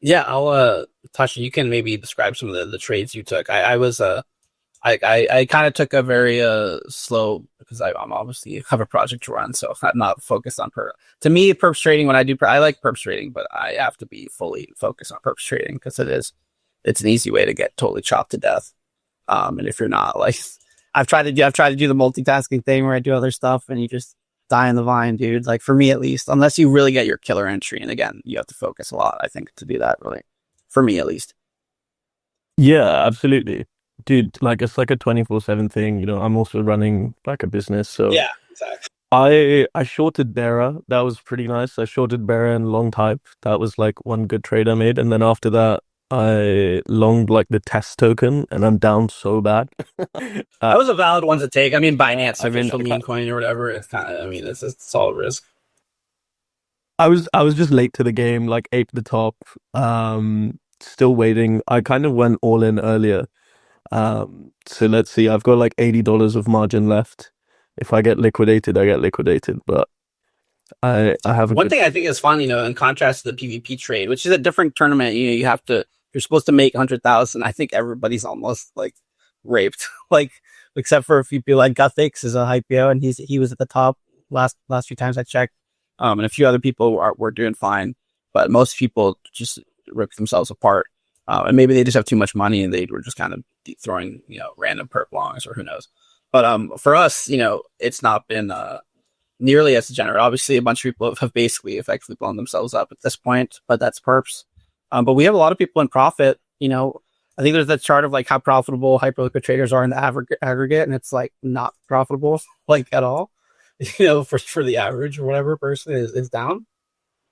Yeah, I'll Tasha, you can maybe describe some of the trades you took. I kind of took a very slow, because I'm obviously have a project to run, so I'm not focused on perp. To me, perps trading, when I do I like perps trading, but I have to be fully focused on perps trading because it's an easy way to get totally chopped to death. And if you're not, like, I've tried to do the multitasking thing where I do other stuff and you just die in the vine, dude. Like, for me at least, unless you really get your killer entry, and again, you have to focus a lot, I think, to do that, really. For me at least. Yeah, absolutely. Dude, like, it's like a 24/7 thing. I'm also running like a business, so yeah, exactly. I shorted Bera. That was pretty nice. I shorted Bera and long type. That was like one good trade I made, and then after that I longed like the test token, and I'm down so bad. That was a valid one to take. I mean, Binance, official meme coin or whatever. It's kind of, it's all risk. I was just late to the game, like ate the top. Still waiting. I kind of went all in earlier. So let's see. I've got like $80 of margin left. If I get liquidated, I get liquidated. But I have one thing I think is fun, in contrast to the PvP trade, which is a different tournament. You're supposed to make 100,000. I think everybody's almost like raped, like, except for a few people. Like Guthix is a hypeo, and he was at the top last few times I checked. And a few other people were doing fine, but most people just ripped themselves apart. And maybe they just have too much money and they were just kind of throwing, random perp longs, or who knows. But for us, it's not been nearly as degenerate. Obviously, a bunch of people have basically effectively blown themselves up at this point, but that's perps. But we have a lot of people in profit. I think there's that chart of like how profitable hyperliquid traders are in the aggregate, and it's like not profitable, like, at all. For the average or whatever person is down.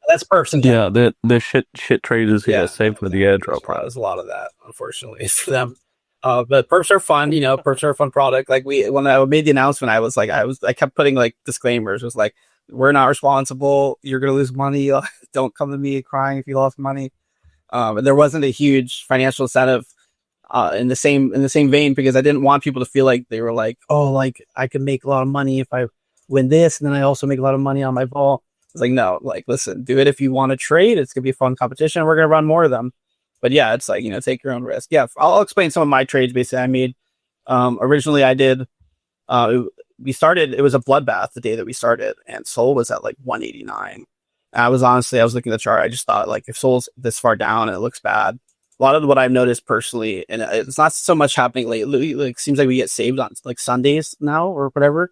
That's perps and the shit traders here, same for the airdrop. There's a lot of that, unfortunately, for them. But perps are fun. Perps are a fun product. Like, when I made the announcement, I kept putting like disclaimers. It was like, we're not responsible. You're gonna lose money. Don't come to me crying if you lost money. And there wasn't a huge financial incentive in the same vein, because I didn't want people to feel like they were like, oh, like, I could make a lot of money if I win this, and then I also make a lot of money on my vault. It's like, no, like, listen, do it if you want to trade. It's gonna be a fun competition. We're gonna run more of them. But yeah, it's like, take your own risk. Yeah, I'll explain some of my trades. Basically, I made Originally I did, we started, it was a bloodbath the day that we started, and Sol was at like 189. I was looking at the chart. I just thought, like, if Sol's this far down and it looks bad, a lot of what I've noticed personally, and it's not so much happening lately, like, seems like we get saved on like Sundays now or whatever.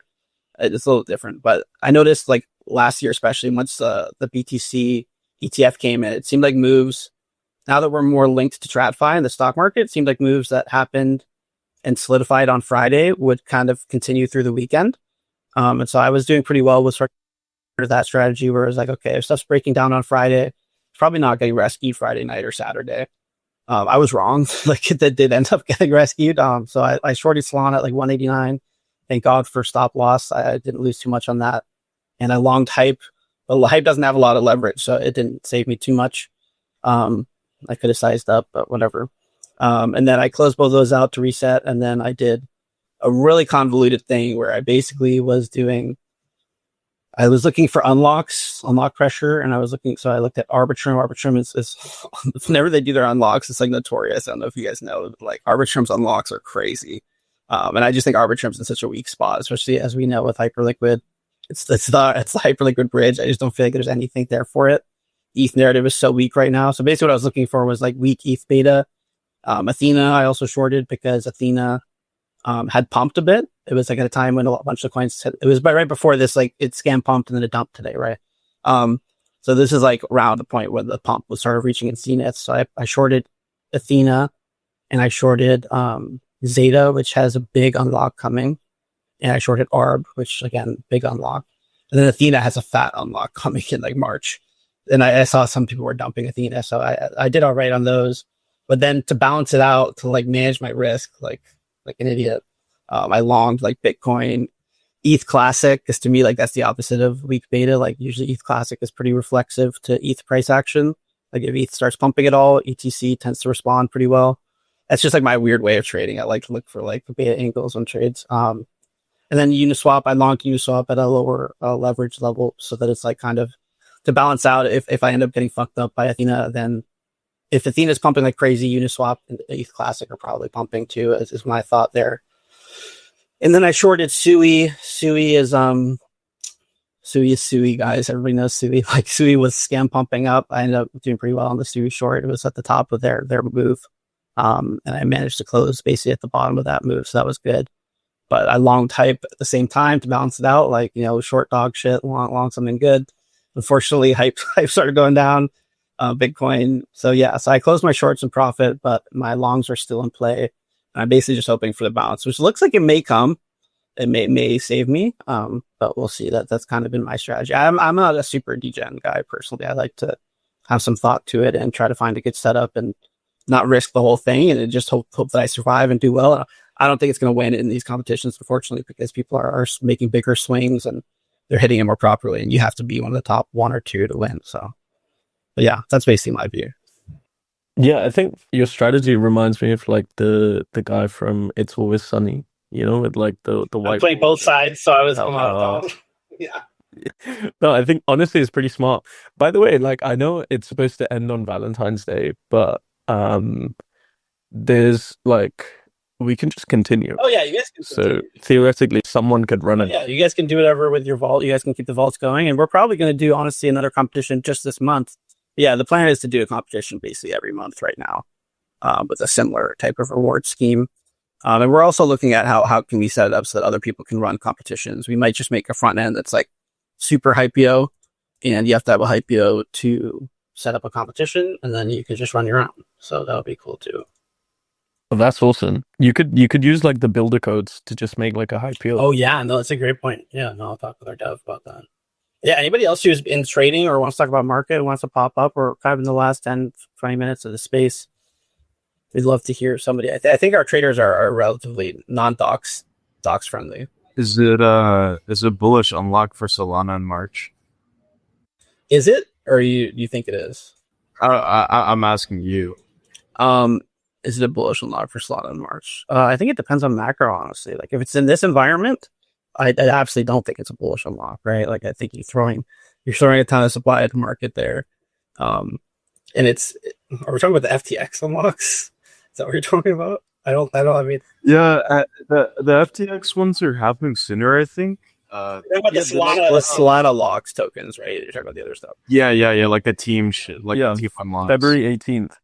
It's a little different, but I noticed like last year, especially once the BTC ETF came in, it seemed like moves, now that we're more linked to TradFi and the stock market, it seemed like moves that happened and solidified on Friday would kind of continue through the weekend. And so I was doing pretty well with that strategy where it was like, okay, if stuff's breaking down on Friday, it's probably not getting rescued Friday night or Saturday. I was wrong. Like, it did end up getting rescued. So I shorted Solana at like 189. Thank God for stop loss. I didn't lose too much on that. And I longed Hype. But Hype doesn't have a lot of leverage, so it didn't save me too much. I could have sized up, but whatever. And then I closed both of those out to reset. And then I did a really convoluted thing where I basically I was looking for unlock pressure, and I looked at Arbitrum. Arbitrum is whenever they do their unlocks, it's like notorious. I don't know if you guys know, but like Arbitrum's unlocks are crazy. And I just think Arbitrum's in such a weak spot, especially as we know with Hyperliquid. It's the Hyperliquid bridge. I just don't feel like there's anything there for it. ETH narrative is so weak right now. So basically what I was looking for was like weak ETH beta. Athena, I also shorted because Athena had pumped a bit. It was like at a time when a bunch of coins it was right before this, like it scam pumped and then it dumped today, right? So this is like around the point where the pump was sort of reaching its zenith. So I shorted Athena, and I shorted Zeta, which has a big unlock coming, and I shorted Arb, which again, big unlock. And then Athena has a fat unlock coming in like March. And I saw some people were dumping Athena, so I did all right on those. But then to balance it out, to like manage my risk, like an idiot, I longed like Bitcoin, ETH Classic, because to me, like, that's the opposite of weak beta. Like, usually ETH Classic is pretty reflexive to ETH price action. Like, if ETH starts pumping at all, ETC tends to respond pretty well. That's just like my weird way of trading. I like to look for like beta angles on trades. And then Uniswap, I longed Uniswap at a lower leverage level, so that it's like kind of to balance out if I end up getting fucked up by Athena, then if Athena's pumping like crazy, Uniswap and ETH Classic are probably pumping too, is my thought there. And then I shorted Sui. Sui is Sui, guys. Everybody knows Sui. Like, Sui was scam pumping up. I ended up doing pretty well on the Sui short. It was at the top of their move. And I managed to close basically at the bottom of that move, so that was good. But I longed Hype at the same time to balance it out, like, short dog shit, long something good. Unfortunately, Hype started going down, Bitcoin. So yeah, so I closed my shorts in profit, but my longs are still in play. And I'm basically just hoping for the bounce, which looks like it may come. It may save me, but we'll see. That's kind of been my strategy. I'm not a super degen guy personally. I like to have some thought to it and try to find a good setup and not risk the whole thing, and just hope that I survive and do well. I don't think it's going to win in these competitions, unfortunately, because people are making bigger swings and they're hitting it more properly, and you have to be one of the top one or two to win. So, but yeah, that's basically my view. Yeah, I think your strategy reminds me of like the guy from It's Always Sunny, with like the white. I'm playing both sides, so I was on top. Yeah. No, I think honestly it's pretty smart. By the way, like, I know it's supposed to end on Valentine's Day, but there's like, we can just continue. Oh yeah, you guys can continue. So theoretically someone could run it. Yeah, you guys can do whatever with your vault. You guys can keep the vaults going, and we're probably going to do, honestly, another competition just this month. Yeah, the plan is to do a competition basically every month right now, with a similar type of reward scheme. And we're also looking at how can we set it up so that other people can run competitions. We might just make a front end that's like super Hypeo, and you have to have a Hypeo to set up a competition, and then you can just run your own. So that would be cool too. Oh, that's awesome. You could use like the builder codes to just make like a Hypeo. Oh yeah, no, that's a great point. Yeah, no, I'll talk with our dev about that. Yeah, anybody else who's in trading or wants to talk about market, wants to pop up, or kind of in the last 10, 20 minutes of the space, we'd love to hear somebody. I think our traders are relatively non-docs friendly. Is it bullish unlock for Solana in March? Is it, or you think it is? I'm asking you. Is it a bullish unlock for Solana in March? I think it depends on macro, honestly. Like, if it's in this environment, I absolutely don't think it's a bullish unlock, right? Like, I think you're throwing a ton of supply at the market there. And are we talking about the FTX unlocks? Is that what you're talking about? I mean, Yeah, the FTX ones are happening sooner, I think. about the Solana logs tokens, right? You're talking about the other stuff. Yeah, like the team shit, like Yeah, the team unlocks. February 18th.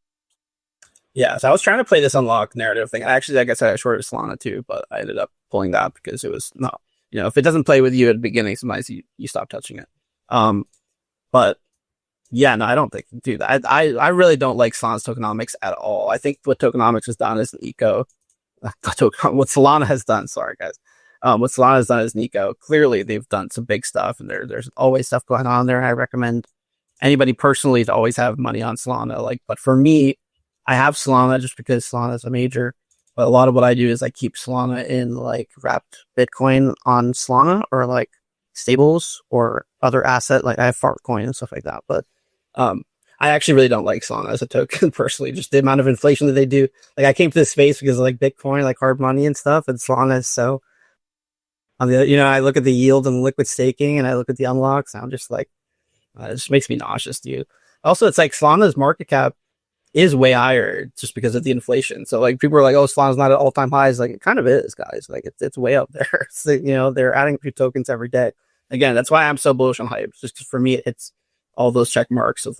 Yeah, so I was trying to play this unlock narrative thing. Actually, like I said, I shorted Solana too, but I ended up pulling that because it was not, if it doesn't play with you at the beginning, sometimes you stop touching it. But yeah, no, I don't think, dude, I really don't like Solana's tokenomics at all. I think what tokenomics has done is what Solana has done, sorry guys. What Solana has done is Nico. Clearly, they've done some big stuff, and there's always stuff going on there. I recommend anybody personally to always have money on Solana. But for me, I have Solana just because Solana is a major. But a lot of what I do is I keep Solana in wrapped Bitcoin on Solana or stables or other asset. Like I have Fartcoin and stuff like that. But I actually really don't like Solana as a token personally. Just the amount of inflation that they do. I came to this space because of Bitcoin, hard money and stuff, and Solana is so. On the, I look at the yield and liquid staking, and I look at the unlocks, and I'm just it just makes me nauseous, dude. Also, it's Solana's market cap is way higher just because of the inflation. So people are oh, Solana's not at all-time highs. It kind of is, guys. It's way up there. So, they're adding new tokens every day. Again, that's why I'm so bullish on Hype. Just 'cause for me, it's all those check marks of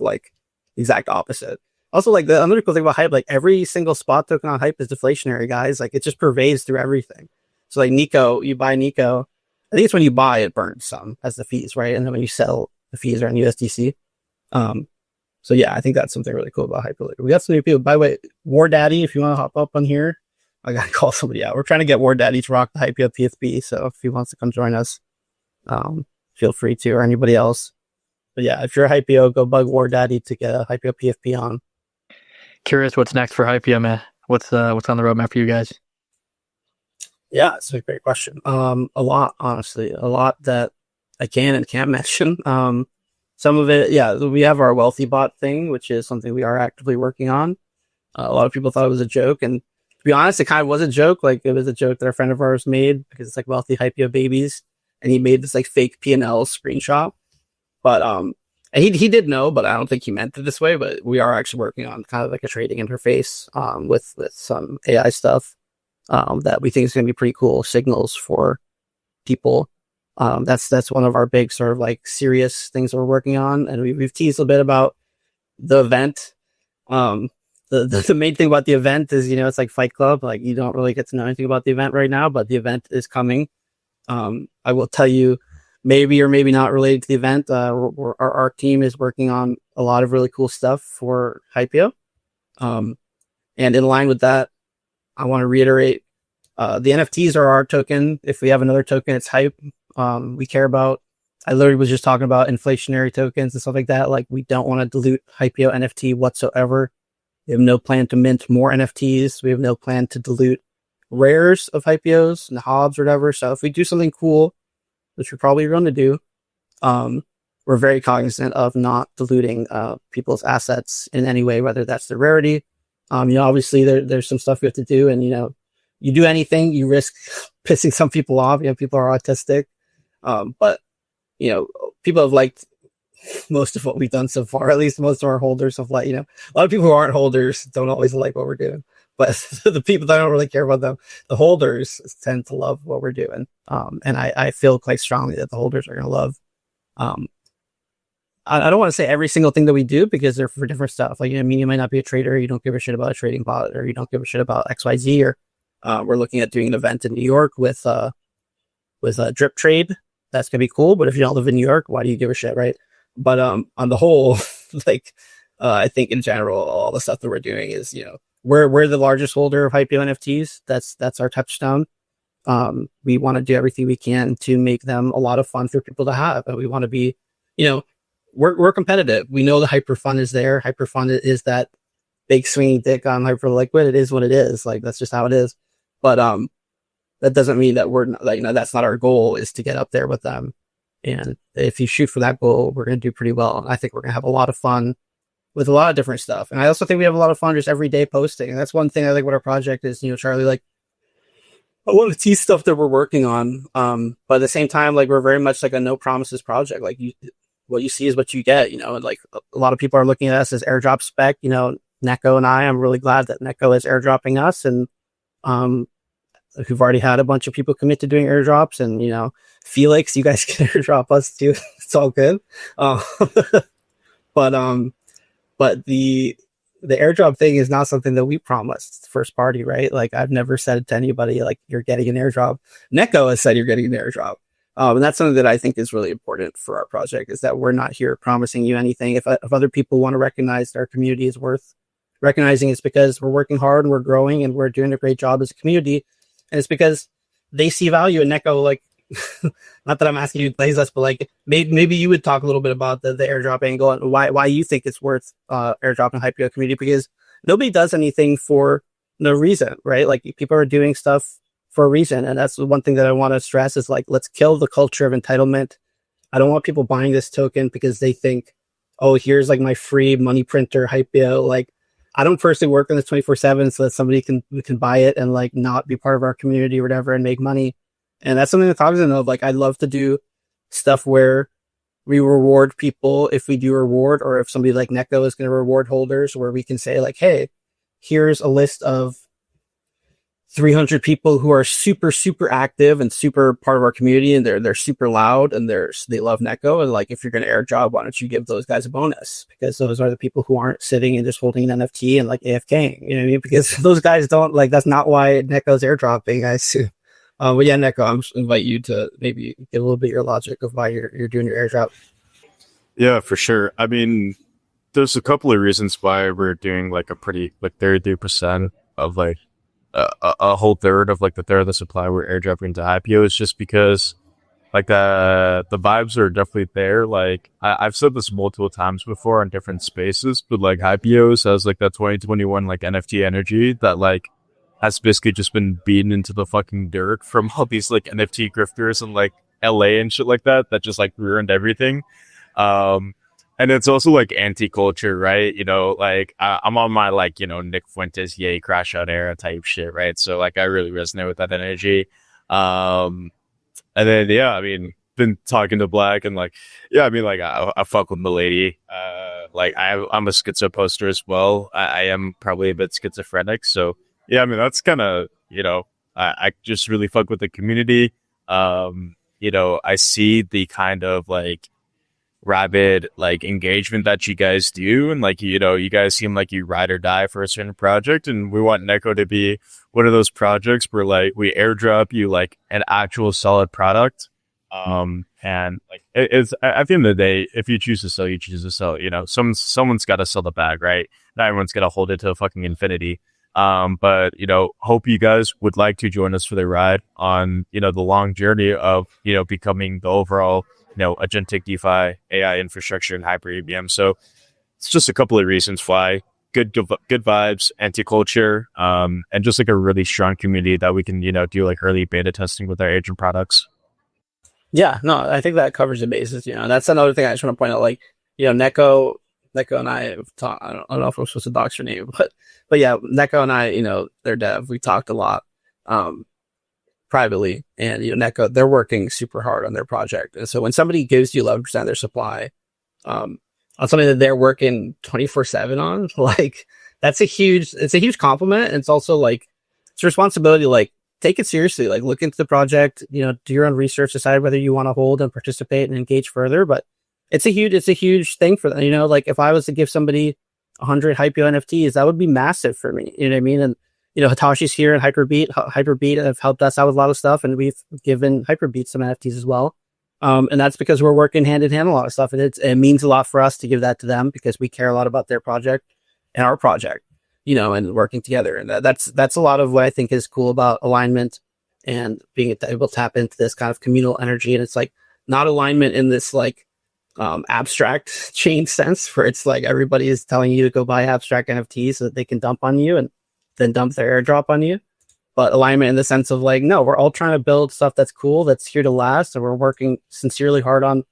exact opposite. Also, the other cool thing about Hype, every single spot token on Hype is deflationary, guys. It just pervades through everything. So Nico, you buy Nico. I think it's when you buy it burns some as the fees, right? And then when you sell, the fees are in USDC. So yeah, I think that's something really cool about Hyperliquid. We got some new people. By the way, War Daddy, if you want to hop up on here, I gotta call somebody out. We're trying to get War Daddy to rock the Hypeo PFP. So if he wants to come join us, feel free to, or anybody else. But yeah, if you're a Hypeo, go bug War Daddy to get a Hypeo PFP on. Curious what's next for Hypeo, man. What's on the roadmap for you guys? Yeah, it's a great question. A lot, honestly, a lot that I can and can't mention. Some of it, yeah, we have our wealthy bot thing, which is something we are actively working on. A lot of people thought it was a joke, and to be honest, it kind of was a joke. It was a joke that a friend of ours made because it's wealthy Hypeo babies, and he made this fake P&L screenshot. But and he did know, but I don't think he meant it this way. But we are actually working on kind of a trading interface with some AI stuff that we think is going to be pretty cool signals for people. That's one of our big sort of serious things that we're working on, and we've teased a bit about the event. The main thing about the event is it's Fight Club. You don't really get to know anything about the event right now, but the event is coming. I will tell you, maybe or maybe not related to the event. Our team is working on a lot of really cool stuff for Hypeo, and in line with that, I want to reiterate, the NFTs are our token. If we have another token, it's Hype. We care about, I literally was just talking about inflationary tokens and stuff like that. We don't want to dilute Hypeo NFT whatsoever. We have no plan to mint more NFTs. We have no plan to dilute rares of Hypeos and Hobbs or whatever. So if we do something cool, which we're probably going to do, we're very cognizant of not diluting people's assets in any way, whether that's the rarity. Obviously there's some stuff we have to do, and you do anything, you risk pissing some people off. People are autistic. But people have liked most of what we've done so far. At least most of our holders have liked, a lot of people who aren't holders don't always like what we're doing. But the people that don't really care about them, the holders tend to love what we're doing. And I feel quite strongly that the holders are going to love. I don't want to say every single thing that we do because they're for different stuff. You might not be a trader. You don't give a shit about a trading bot, or you don't give a shit about XYZ, or we're looking at doing an event in New York with a drip trade. That's going to be cool. But if you don't live in New York, why do you give a shit, right? But on the whole, I think in general, all the stuff that we're doing is, we're the largest holder of Hypeo NFTs. That's our touchstone. We want to do everything we can to make them a lot of fun for people to have. And we want to be, we're competitive. We know the Hyperfund is there. Hyperfund is that big swinging dick on Hyperliquid. It is what it is. That's just how it is. But that doesn't mean that we're not, that's not our goal, is to get up there with them. And if you shoot for that goal, we're going to do pretty well. And I think we're going to have a lot of fun with a lot of different stuff. And I also think we have a lot of fun just every day posting. And that's one thing I like what our project is, Charlie, I want to tease stuff that we're working on. But at the same time, we're very much a no promises project. What you see is what you get, and a lot of people are looking at us as airdrop spec, Neko and I'm really glad that Neko is airdropping us. And Um, who've already had a bunch of people commit to doing airdrops, and Felix, you guys can airdrop us too. It's all good. Uh, but but the airdrop thing is not something that we promised first party, right? Like, I've never said to anybody like you're getting an airdrop. Neko has said you're getting an airdrop. And that's something that I think is really important for our project, is that we're not here promising you anything. If other people want to recognize that our community is worth recognizing, it's because we're working hard and we're growing and we're doing a great job as a community. And it's because they see value in Neko. Like, not that I'm asking you to blaze us, but like maybe you would talk a little bit about the airdrop angle and why you think it's worth airdropping Hypeo community, because nobody does anything for no reason, right? Like, people are doing stuff for a reason. And that's the one thing that I want to stress is like, let's kill the culture of entitlement. I don't want people buying this token because they think, oh, here's like my free money printer Hypeo. Like, I don't personally work on this 24/7 so that somebody can buy it and like not be part of our community or whatever and make money. And that's something I'm cognizant of. Like, I'd love to do stuff where we reward people if we do reward, or if somebody like Neko is going to reward holders, where we can say like, hey, here's a list of 300 people who are super, super active and super part of our community, and they're super loud and they love Neko. And like, if you're going to airdrop, why don't you give those guys a bonus? Because those are the people who aren't sitting and just holding an NFT and like AFKing, you know what I mean? Because those guys don't, like, that's not why Neko's airdropping, I assume. But yeah, Neko, I'm just invite you to maybe get a little bit your logic of why you're doing your airdrop. Yeah, for sure. I mean, there's a couple of reasons why we're doing like a pretty like 33% of like a whole third of like the third of the supply we're airdropping to IPO, is just because like the vibes are definitely there. Like, I've said this multiple times before in different spaces, but like IPOs has like that 2021 like NFT energy that like has basically just been beaten into the fucking dirt from all these like NFT grifters in like LA and shit like that just like ruined everything. And it's also like anti-culture, right? Like I'm on my like, Nick Fuentes, yay, crash out era type shit, right? So like I really resonate with that energy. And then, yeah, I mean, been talking to Black and like, yeah, I mean, like I fuck with Milady. Like I'm a schizo poster as well. I am probably a bit schizophrenic. So yeah, I mean, that's kind of, I just really fuck with the community. I see the kind of like rabid like engagement that you guys do, and like you guys seem like you ride or die for a certain project, and we want Neko to be one of those projects where like we airdrop you like an actual solid product, and like it's at the end of the day, if you choose to sell, you choose to sell. Someone's got to sell the bag, right? Not everyone's gonna hold it to fucking infinity. But hope you guys would like to join us for the ride on the long journey of becoming the overall agentic DeFi AI infrastructure and hyper EVM. So it's just a couple of reasons why. Good vibes, anti-culture, and just like a really strong community that we can do like early beta testing with our agent products. Yeah, no, I think that covers the bases. That's another thing I just want to point out. Like, Neko and I have talked. I don't know if I'm supposed to dox your name, but yeah, Neko and I, they're dev. We talked a lot, privately, and Neko, they're working super hard on their project. And so when somebody gives you 11% of their supply, on something that they're working 24/7 on, like it's a huge compliment. And it's also like, it's a responsibility. Like, take it seriously. Like, look into the project. Do your own research. Decide whether you want to hold and participate and engage further. But it's a huge thing for them. Like, if I was to give somebody 100 Hypeo NFTs, that would be massive for me. You know what I mean? And Hitoshi's here and Hyperbeat have helped us out with a lot of stuff, and we've given Hyperbeat some NFTs as well. And that's because we're working hand in hand a lot of stuff, and it means a lot for us to give that to them because we care a lot about their project and our project, and working together. And that's a lot of what I think is cool about alignment and being able to tap into this kind of communal energy. And it's like not alignment in this like abstract chain sense where it's like everybody is telling you to go buy abstract NFTs so that they can dump on you and then dump their airdrop on you. But alignment in the sense of like, no, we're all trying to build stuff that's cool, that's here to last, and we're working sincerely hard on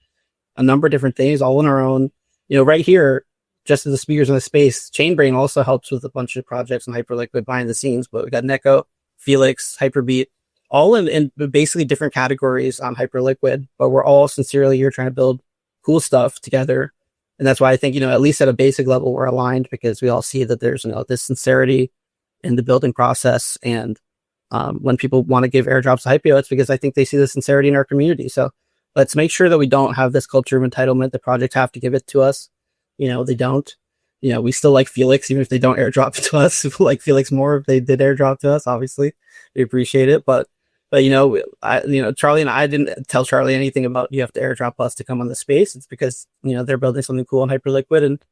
a number of different things, all on our own. Right here, just as the speakers in the space, Chainbrain also helps with a bunch of projects and Hyperliquid behind the scenes. But we got Neko, Felix, Hyperbeat, all in basically different categories on Hyperliquid. But we're all sincerely here trying to build cool stuff together. And that's why I think, at least at a basic level, we're aligned, because we all see that there's this sincerity in the building process, and when people want to give airdrops to Hypeo, it's because I think they see the sincerity in our community. So let's make sure that we don't have this culture of entitlement. The projects have to give it to us. They don't. We still like Felix, even if they don't airdrop it to us. We like Felix more if they did airdrop to us. Obviously, we appreciate it. But Charlie and I didn't tell Charlie anything about you have to airdrop us to come on the space. It's because they're building something cool on Hyperliquid, and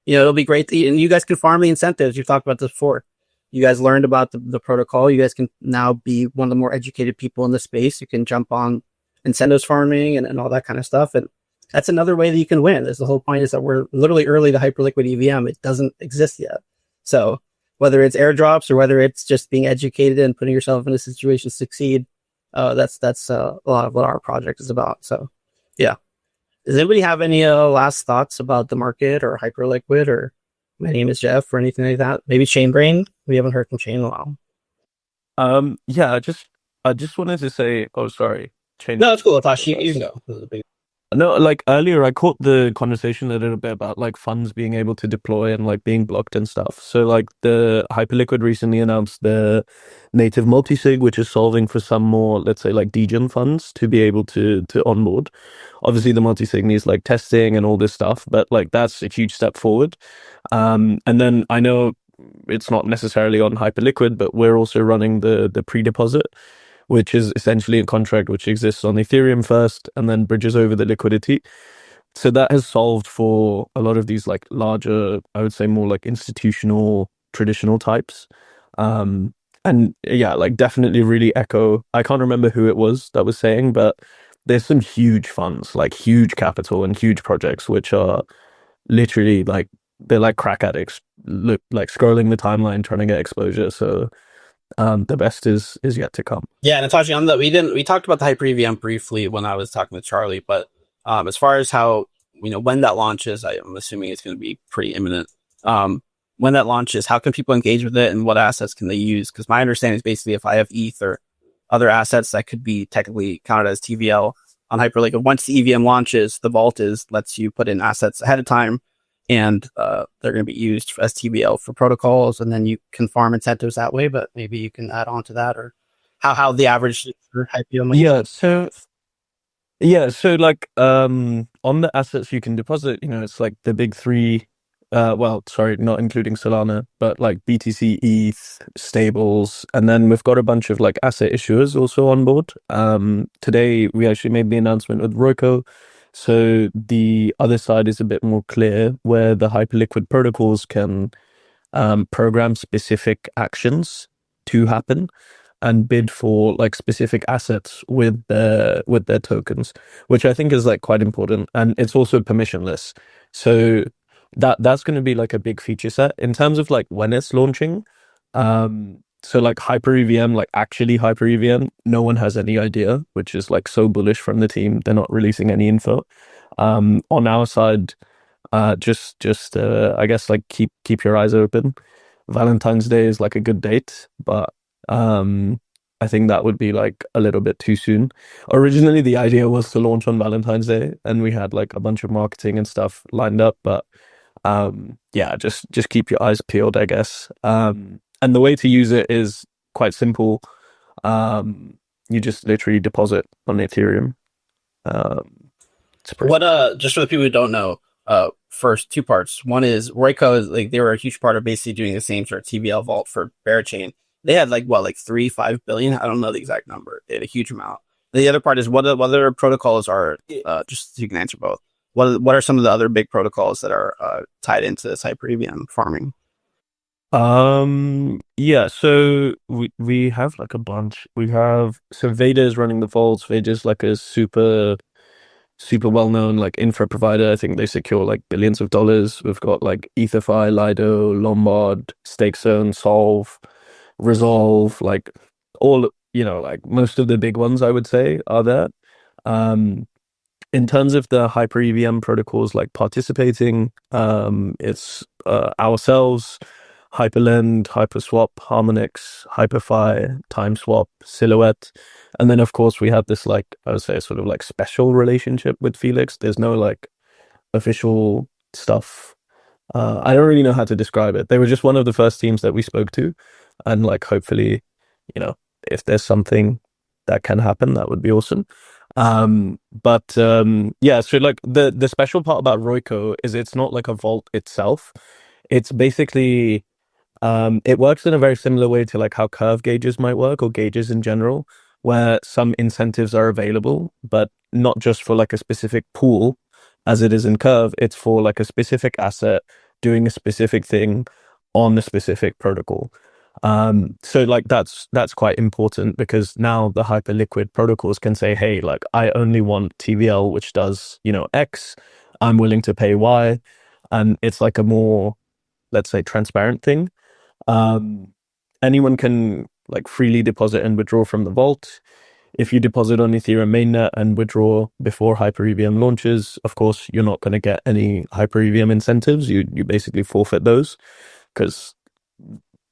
it'll be great. And you guys can farm the incentives. You've talked about this before. You guys learned about the protocol. You guys can now be one of the more educated people in the space. You can jump on incentives farming and all that kind of stuff. And that's another way that you can win. That's the whole point, is that we're literally early to Hyperliquid EVM. It doesn't exist yet. So whether it's airdrops or whether it's just being educated and putting yourself in a situation to succeed, that's a lot of what our project is about. So yeah. Does anybody have any last thoughts about the market or Hyperliquid or my name is Jeff or anything like that? Maybe Chainbrain? We haven't heard from Chain in a while. Yeah, I just wanted to say, oh, sorry. Chain. No, it's cool. Tosh, you can go. This is a big... No, like earlier I caught the conversation a little bit about like funds being able to deploy and like being blocked and stuff. So like the Hyperliquid recently announced the native multisig, which is solving for some more, let's say, like degen funds to be able to onboard. Obviously the multisig needs like testing and all this stuff, but like that's a huge step forward. And then I know it's not necessarily on Hyperliquid, but we're also running the pre-deposit, which is essentially a contract which exists on Ethereum first and then bridges over the liquidity. So that has solved for a lot of these like larger, I would say more like institutional, traditional types. And yeah, like definitely really echo. I can't remember who it was that was saying, but there's some huge funds, like huge capital and huge projects, which are literally like, they're like crack addicts, look like scrolling the timeline, trying to get exposure. So the best is yet to come. Yeah, Natasha, on that we talked about the Hyper EVM briefly when I was talking with Charlie, but as far as how when that launches, I'm assuming it's going to be pretty imminent. When that launches, how can people engage with it, and what assets can they use? Because my understanding is basically if I have ETH or other assets that could be technically counted as TVL on Hyperliquid, once the EVM launches, the vault lets you put in assets ahead of time, and they're going to be used as TVL for protocols, and then you can farm incentives that way. But maybe you can add on to that, or how the average for Hypeo might. So like on the assets you can deposit, it's like the big three. Well, sorry, not including Solana, but like BTC, ETH, stables, and then we've got a bunch of like asset issuers also on board. Today we actually made the announcement with Roco. So the other side is a bit more clear, where the Hyperliquid protocols can program specific actions to happen and bid for like specific assets with their tokens, which I think is like quite important. And it's also permissionless. So that's going to be like a big feature set in terms of like when it's launching. So like Hyper EVM, like actually Hyper EVM, no one has any idea, which is like so bullish from the team. They're not releasing any info. On our side, just I guess like keep your eyes open. Valentine's Day is like a good date, but I think that would be like a little bit too soon. Originally the idea was to launch on Valentine's Day, and we had like a bunch of marketing and stuff lined up, but yeah, just keep your eyes peeled, I guess. And the way to use it is quite simple. You just literally deposit on Ethereum. What just for the people who don't know, first two parts. One is Roico is like they were a huge part of basically doing the same sort of TVL vault for Bearchain. They had like 3-5 billion. I don't know the exact number. They had a huge amount. The other part is what other protocols are just so you can answer both. What are some of the other big protocols that are tied into this Hyper EVM farming? Yeah, so we have like a bunch. So Veda is running the vaults. Veda is like a super well-known like infra provider. I think they secure like billions of dollars. We've got like EtherFi, Lido, Lombard, StakeZone, Solve, Resolve, like all, like most of the big ones I would say are there. In terms of the Hyper EVM protocols like participating, it's ourselves, Hyperlend, Hyperswap, Harmonix, Hyperfi, TimeSwap, Silhouette. And then of course we have this like, I would say sort of like special relationship with Felix. There's no like official stuff. I don't really know how to describe it. They were just one of the first teams that we spoke to, and like hopefully, if there's something that can happen, that would be awesome. Yeah, so like the special part about Royco is it's not like a vault itself. It's basically it works in a very similar way to like how curve gauges might work, or gauges in general, where some incentives are available, but not just for like a specific pool as it is in curve. It's for like a specific asset doing a specific thing on a specific protocol. So like that's quite important, because now the hyperliquid protocols can say, hey, like I only want TVL which does, X, I'm willing to pay Y, and it's like a more, let's say, transparent thing. Anyone can like freely deposit and withdraw from the vault. If you deposit on Ethereum mainnet and withdraw before HyperEVM launches, of course you're not going to get any HyperEVM incentives. You basically forfeit those, because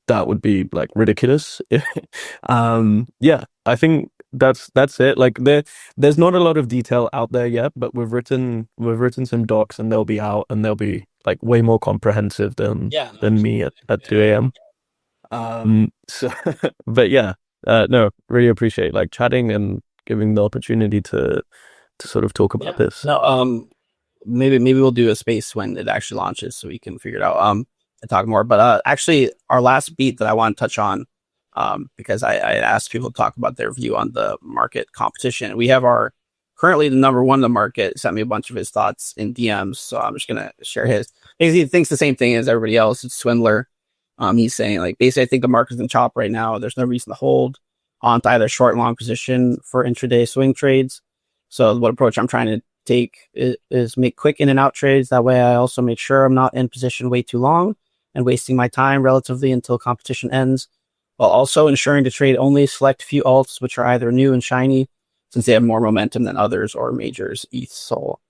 that would be like ridiculous. Yeah, I think that's it. Like there's not a lot of detail out there yet, but we've written some docs, and they'll be out, and they'll be like way more comprehensive than me at 2 a.m. So but yeah, no, really appreciate like chatting and giving the opportunity to sort of talk about this. No, maybe we'll do a space when it actually launches, so we can figure it out and talk more. But actually, our last beat that I want to touch on, because I asked people to talk about their view on the market competition. We have currently the number one in the market sent me a bunch of his thoughts in DMs, so I'm just gonna share his. He thinks the same thing as everybody else. It's Swindler. He's saying, like, basically, I think the market's in chop right now. There's no reason to hold on to either short and long position for intraday swing trades. So what approach I'm trying to take is make quick in and out trades. That way I also make sure I'm not in position way too long and wasting my time relatively until competition ends, while also ensuring to trade only select few alts which are either new and shiny, since they have more momentum than others, or majors, ETH, Sol,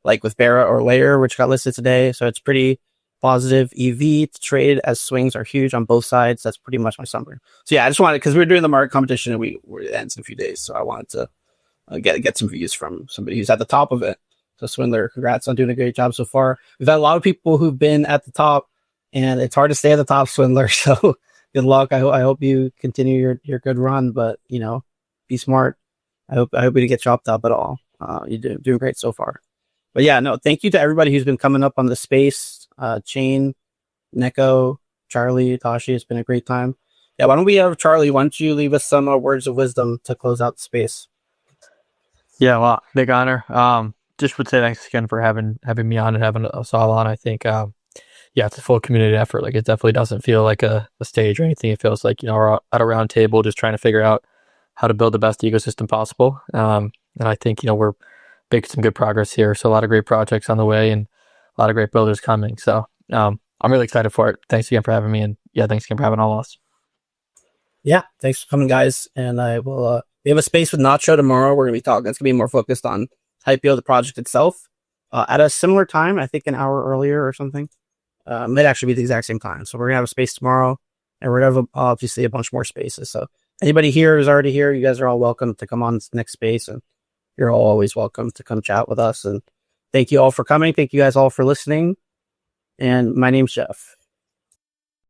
like with Barra or Layer, which got listed today. So it's pretty positive EV to trade, as swings are huge on both sides. That's pretty much my summary. So yeah, I just wanted, because we're doing the market competition and it ends in a few days, so I wanted to get some views from somebody who's at the top of it. So Swindler, congrats on doing a great job so far. We've had a lot of people who've been at the top, and it's hard to stay at the top, Swindler. So good luck. I hope you continue your good run, but be smart. I hope you didn't get chopped up at all. You're doing great so far. But yeah, no, thank you to everybody who's been coming up on the space. Chain, Neko, Charlie, Tashi, it's been a great time. Yeah, why don't we have Charlie? Why don't you leave us some words of wisdom to close out the space? Yeah, well, big honor. Just would say thanks again for having me on and having us all on. I think, yeah, it's a full community effort. Like, it definitely doesn't feel like a stage or anything. It feels like, we're at a round table just trying to figure out how to build the best ecosystem possible. And I think, we're making some good progress here. So a lot of great projects on the way, and a lot of great builders coming. So I'm really excited for it. Thanks again for having me. And yeah, thanks again for having all of us. Yeah, thanks for coming, guys. And I will, we have a space with Nacho tomorrow. We're going to be talking, it's going to be more focused on Hypeo, the project itself, at a similar time, I think an hour earlier or something. Might actually be the exact same time. So we're going to have a space tomorrow, and we're going to have obviously a bunch more spaces. So anybody here who's already here, you guys are all welcome to come on this next space, and you're all always welcome to come chat with us. And thank you all for coming. Thank you guys all for listening. And my name's Jeff.